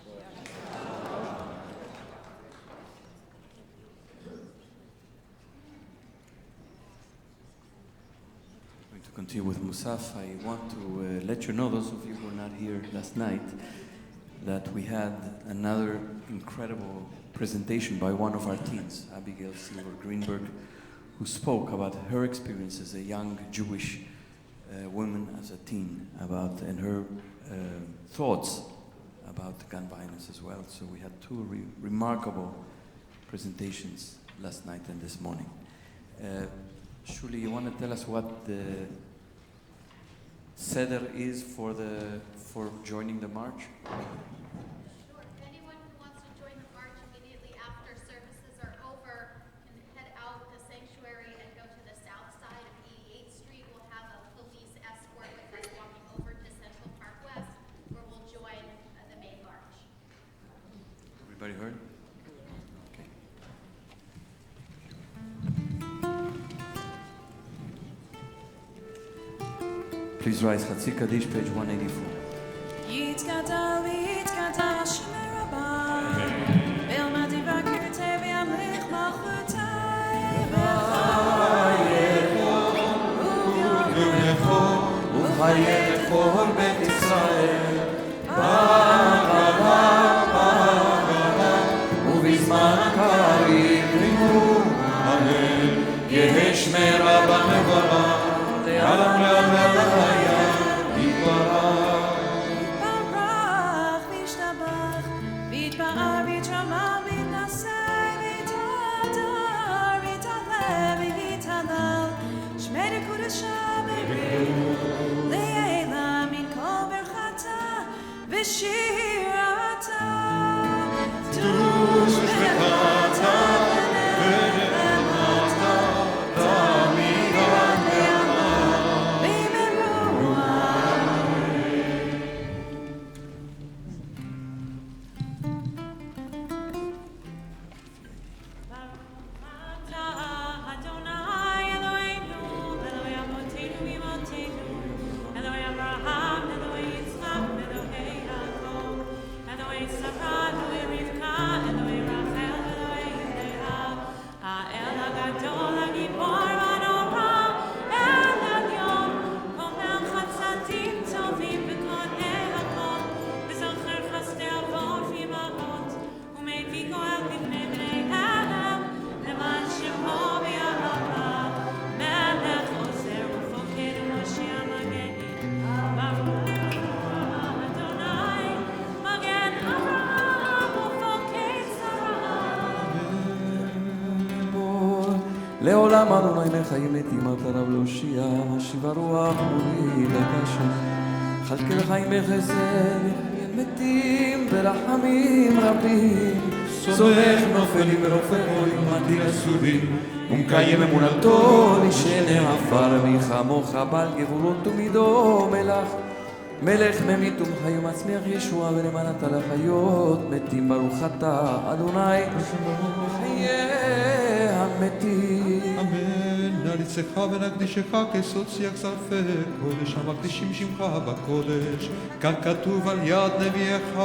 Going to continue with Musaf. I want to let you know, those of you who were not here last night, that we had another incredible presentation by one of our teens, Abigail Silver Greenberg, who spoke about her experience as a young Jewish woman as a teen, and her thoughts about gun violence as well. So we had two remarkable presentations last night and this morning. Shuli, you want to tell us what the Seder is for joining the march? Sure. Anyone who wants to join the march immediately after services are over can head out the sanctuary and go to the south side of 88th Street. We'll have a police escort with us walking over to Central Park West, where we'll join the main march. Everybody heard? Okay. Please rise, Chatzi Kaddish, page 184. יתגדל ויתגדל שמי רבה, ואלמד יבקרתי וימליך מלכותי בחייך, וביומך חיה לכל בית ישראל. בגלה, ובזמן הקריב רימו, הלל, יהא שמרה במברה, לעולם לעולם היה יתברך. יתברך וישתבח, ויתפאר ויתרומם ויתנשא ויתהדר ויתעלה ויתהלל, שמי לקודשה בריבו, לעילם מן כל ברכתה ושירתה. קדוש וחטא ונאמרת תמיד עד לעולם. לעולם אדוני מחיים מתים אל תרב להושיע, השיבה רוח מורי לקשה. חלקי לחיים מחסד, מתים ברחמים רבים. סומך נופלים ורופא רואים מדין הסודים, ומקיים אמונתו נשענה עפר. מי כמוך בעל גבולות ומידו מלך, מלך ממית ומחי ומצמיח ישוע ולמענת על החיות. מתים ברוך אתה אדוני מחיי המתים. אמן. נעריצך ונקדישך כסוד שיח שרפי קודש, המקדישים שמך בקודש, כאן כתוב על יד נביאך,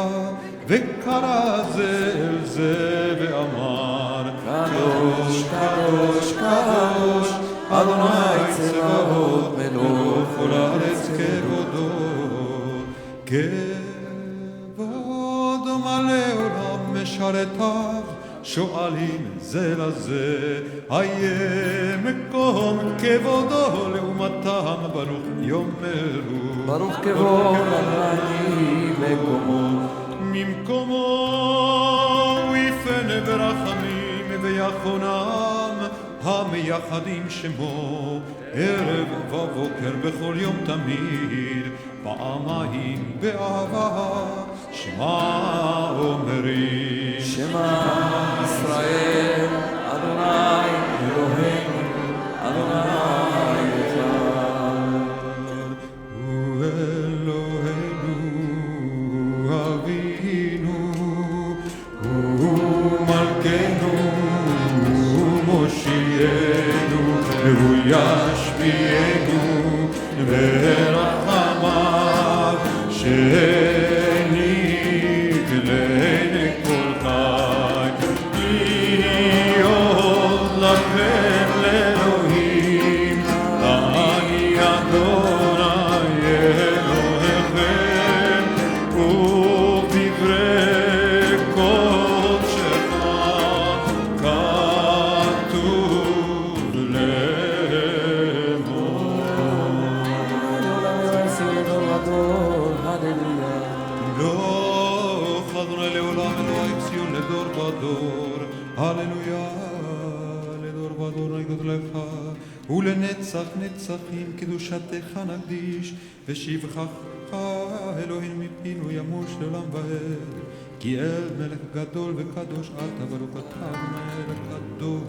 וקרא זה אל זה ואמר, קדוש קדוש קדוש אדוני צבאות מלוך כל הארץ כבודו. כבודו מלא עולם משרתיו, שואלים זה לזה, היה מקום כבודו לעומתם, ברוך יאמרו. ברוך כבוד אדוני מקומו. ממקומו הוא יפנה ברחמים ויחונם, המייחדים שמו ערב ובוקר בכל יום תמיד, פעמיים באהבה שמע אומרים. שמע ישראל אדוני אלוהינו אדוני אחד. הוא אלוהינו אבינו, הוא מלכנו, הוא מושיענו, והוא ישביענו ברחמיו, שהעניק לנו כל חי. להיות לכם לאלוהים, אני אדוני אלוהיכם, ובדברי קודשך כתוב לאמור. לעולם יעשה לדור ודור, הללויה. ימלוך אדוני לעולם, אלוהי ציון לדור ודור, הללויה. לדור ודור נגד לך, ולנצח נצחים קדושתך נקדיש, ושבחך אלוהינו מפינו ימוש לעולם ועד. כי אל מלך גדול וקדוש אתה, ברוך אתה אדוני מלך קדוש.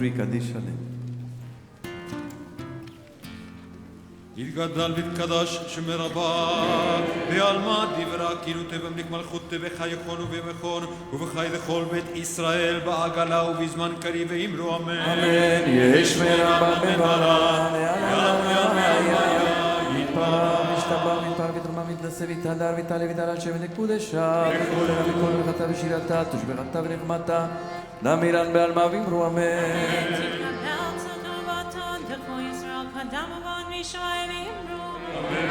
103, קדיש עליהם. יתגדל ויתקדש שמי רבה, בעלמא דברה כאילו תבמליק מלכות בחייכון ובמכון, ובחי לכל בית ישראל בעגלה ובזמן קריב ואמרו אמן. אמן. יהי שמי רבה מברך, יתפרע וישתבח ויתפרע ויתרומם ויתנשא ויתהדר ויתעלה ויתעלה שם לקודשה, וכל אלה וכל ברכתה ושירתה, תושבחתה ונחמתה, נמירן בעלמא ואמרו אמן. אמן.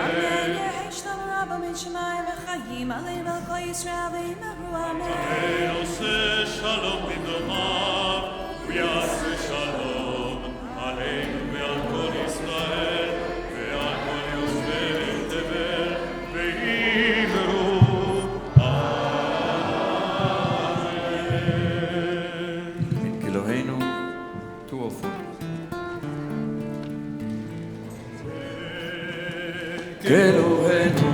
יהי שלום רבה מן שמיים וחיים עלינו ועל כל ישראל ואמרו אמן. עושה שלום במרומיו ויעשה שלום עלינו ועל כל ישראל ועל כל יושבי תבל ואמרו אמן. אלוהינו, 204. כאלוהינו,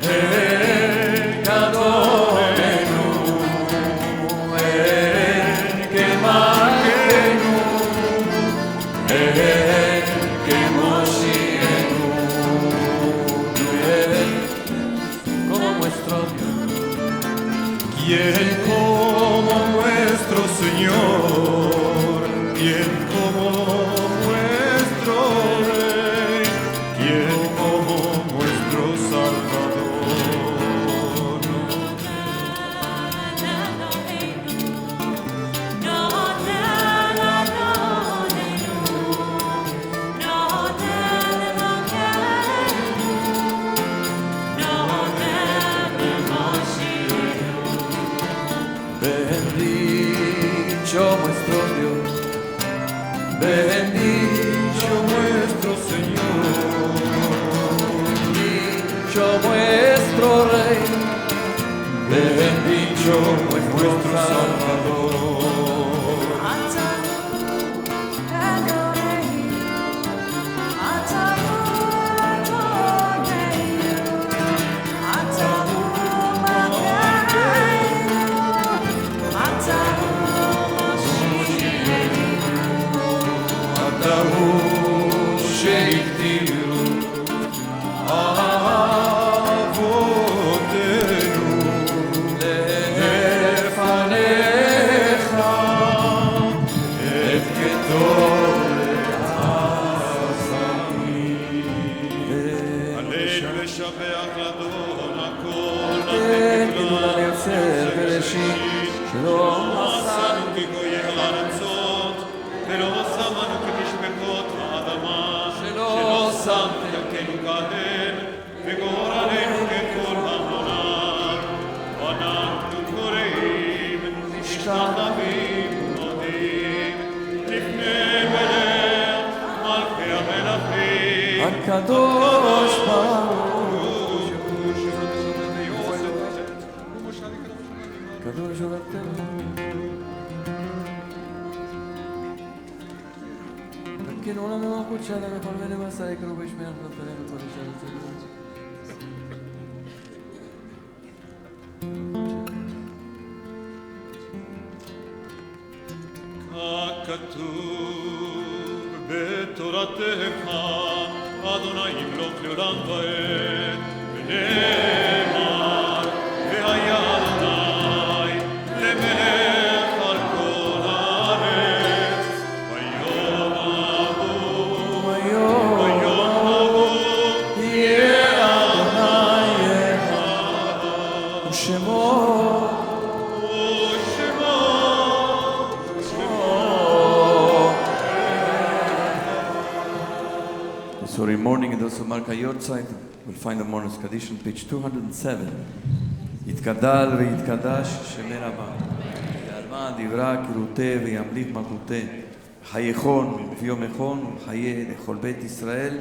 אין כדורנו, אין כמלכנו, אין כמושיענו, אין como nuestro Dios. ¿Quién como nuestro Señor? ¿Quién como nuestro Rey? ¿Quién como nuestro Salvador? Bendito nuestro Dios, Bendito nuestro Señor, bendito nuestro Rey, bendito nuestro Salvador. אתה הוא שהגדירו אבותינו לפניך את גדולי החסדים. עלינו לשבח לאדון הכל גדולה ליוצר בראשית, שלא עשנו כגויי הארצות ולא שמנו כמשפחות האדמה, שלא שמתם אלוקינו כהן וגורלנו ככל המונח. ואנחנו קוראים משתחווים ומודים לפני מלך מלכי המלכים הקדוש ברוך קדוש ובטל. תרכינו עולם ומלכות שלם וכל מיני מסע יקרו בשמי החלטתנו כל אישה לצדו. ככתוב בתורתך, אדוני ימלוך לעולם ועד, ונאמר, והיה אדוני למלך על כל הארץ, ביום ההוא יהיה אדוני אחד, ושמו Sorry, morning, and those who mark your side will find the Mourner's Kaddish on page 207. יתגדל ויתקדש שמי רבה, ועלמא דברה כרותה וימליך מלכותה, חייכון וביומכון ולחיי לכל בית ישראל,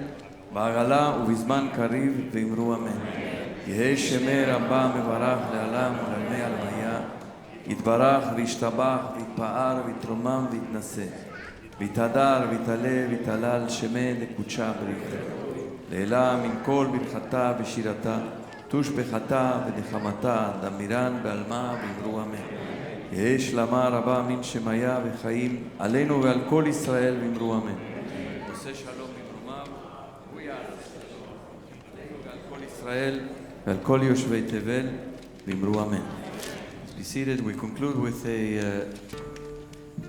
בעגלה ובזמן קריב ואמרו אמן. יהי שמי רבה מברך לעולם ולעלמי הלוויה, יתברך וישתבח ויתפאר ויתרומם ויתנשא. ויתהדר ויתעלה ויתהלל שמי לקודשה בריחה. לעילה מן כל ברכתה ושירתה, תושבחתה ונחמתה, דמירן בעלמא ואמרו אמן. יהא שלמה רבה מן שמיה וחיים עלינו ועל כל ישראל ואמרו אמן. עושה שלום במרומיו, הוא יעשה שלום עלינו ועל כל ישראל ועל כל יושבי תבל ואמרו אמן. Be seated. We conclude with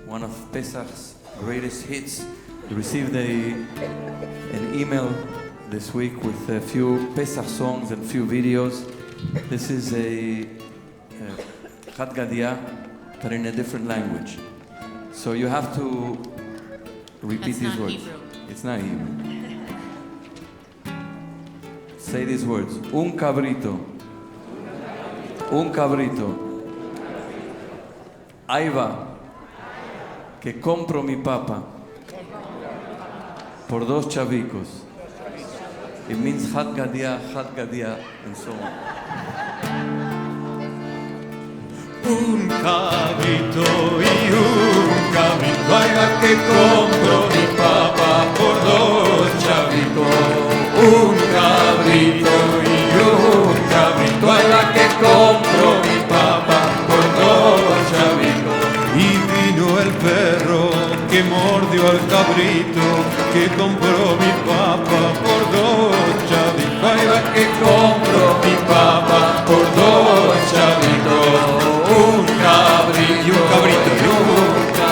one of Pesach's greatest hits. We received an email this week with a few Pesach songs and few videos. This is a Chad Gadia, but in a different language. So you have to repeat these words. Hebrew. It's not Hebrew. Say these words. Un cabrito. Un cabrito. Ahí va, que compro mi papa por 2 chavicos. It means Chad Gadia, and so on. Un cabrito y un cabrito, ahí va que compro mi papa por 2 chavicos. Un cabrito y un cabrito, ahí va que compro mi papa por 2 chavicos. Y vino el perro que mordió al cabrito, que compró mi papa por 2 chavicos. Ahí va que compro mi papa por 2 chavicos. Un cabrito y un cabrito,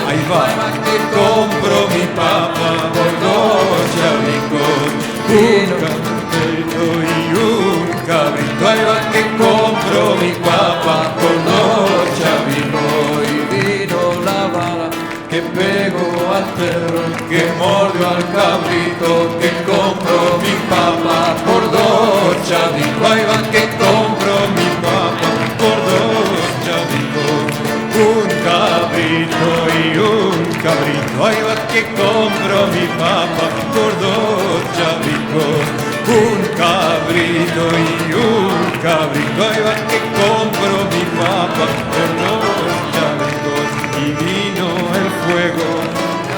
ahí va que compro mi papa por 2 chavicos. Un cabrito y un cabrito, ahí va que compro mi papa por 2 chavicos. Y vino la vara que pegó al perro, que mordió al cabrito, que compró mi papa por 2 chavicos. Ahí va que compro mi papa por 2 chavicos. Un cabrito y un cabrito, ahí va que compro mi papa por 2 chavicos. Un cabrito y un cabrito, ahí va que compro mi papa por 2 chavicos. Y vino el fuego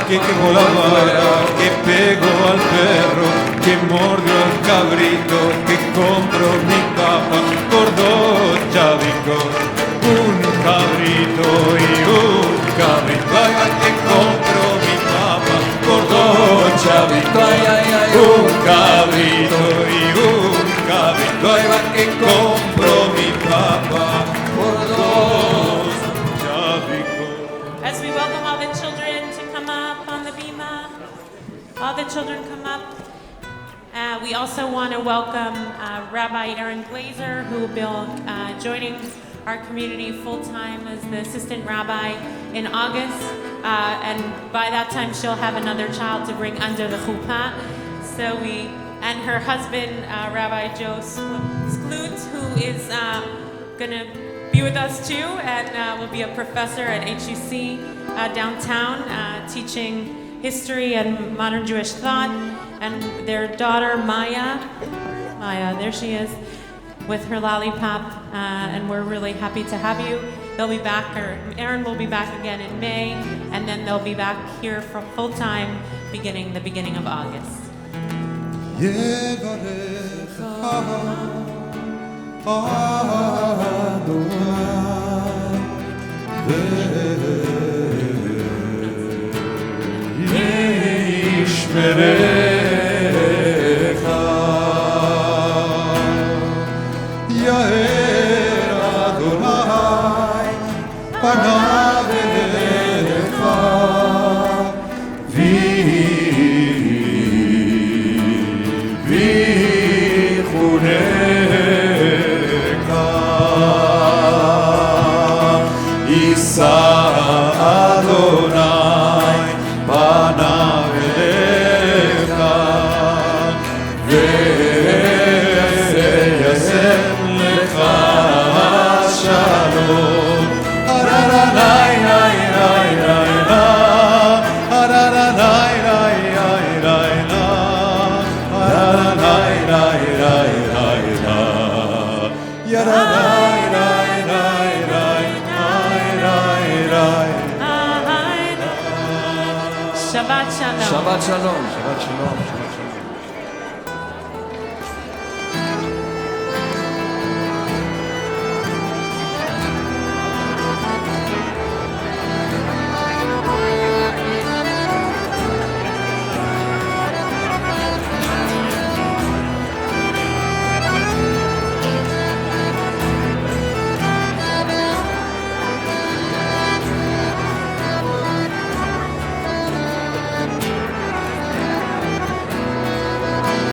que quemó la vara, que pegó al perro, que mordió al cabrito, que compró mi papa por 2 chavicos. Un cabrito y un cabrito, ahí va que compro mi papa por 2 chavicos. Ay, ay, ay, un cabrito y un cabrito, ahí va que compro mi papa por 2 chavicos. As we welcome all the children to come up on the bima, all the children come up. We also want to welcome Rabbi Aaron Glazer, who will be joining our community full-time as the assistant rabbi in August. And by that time, she'll have another child to bring under the chuppah. And her husband, Rabbi Joe Sklut, who is going to be with us too, and will be a professor at HUC downtown, teaching history and modern Jewish thought. And their daughter, Maya, there she is, with her lollipop, and we're really happy to have you. They'll be back, or Aaron will be back again in May, and then they'll be back here for full-time the beginning of August. Shabbat shalom. Shabbat shalom.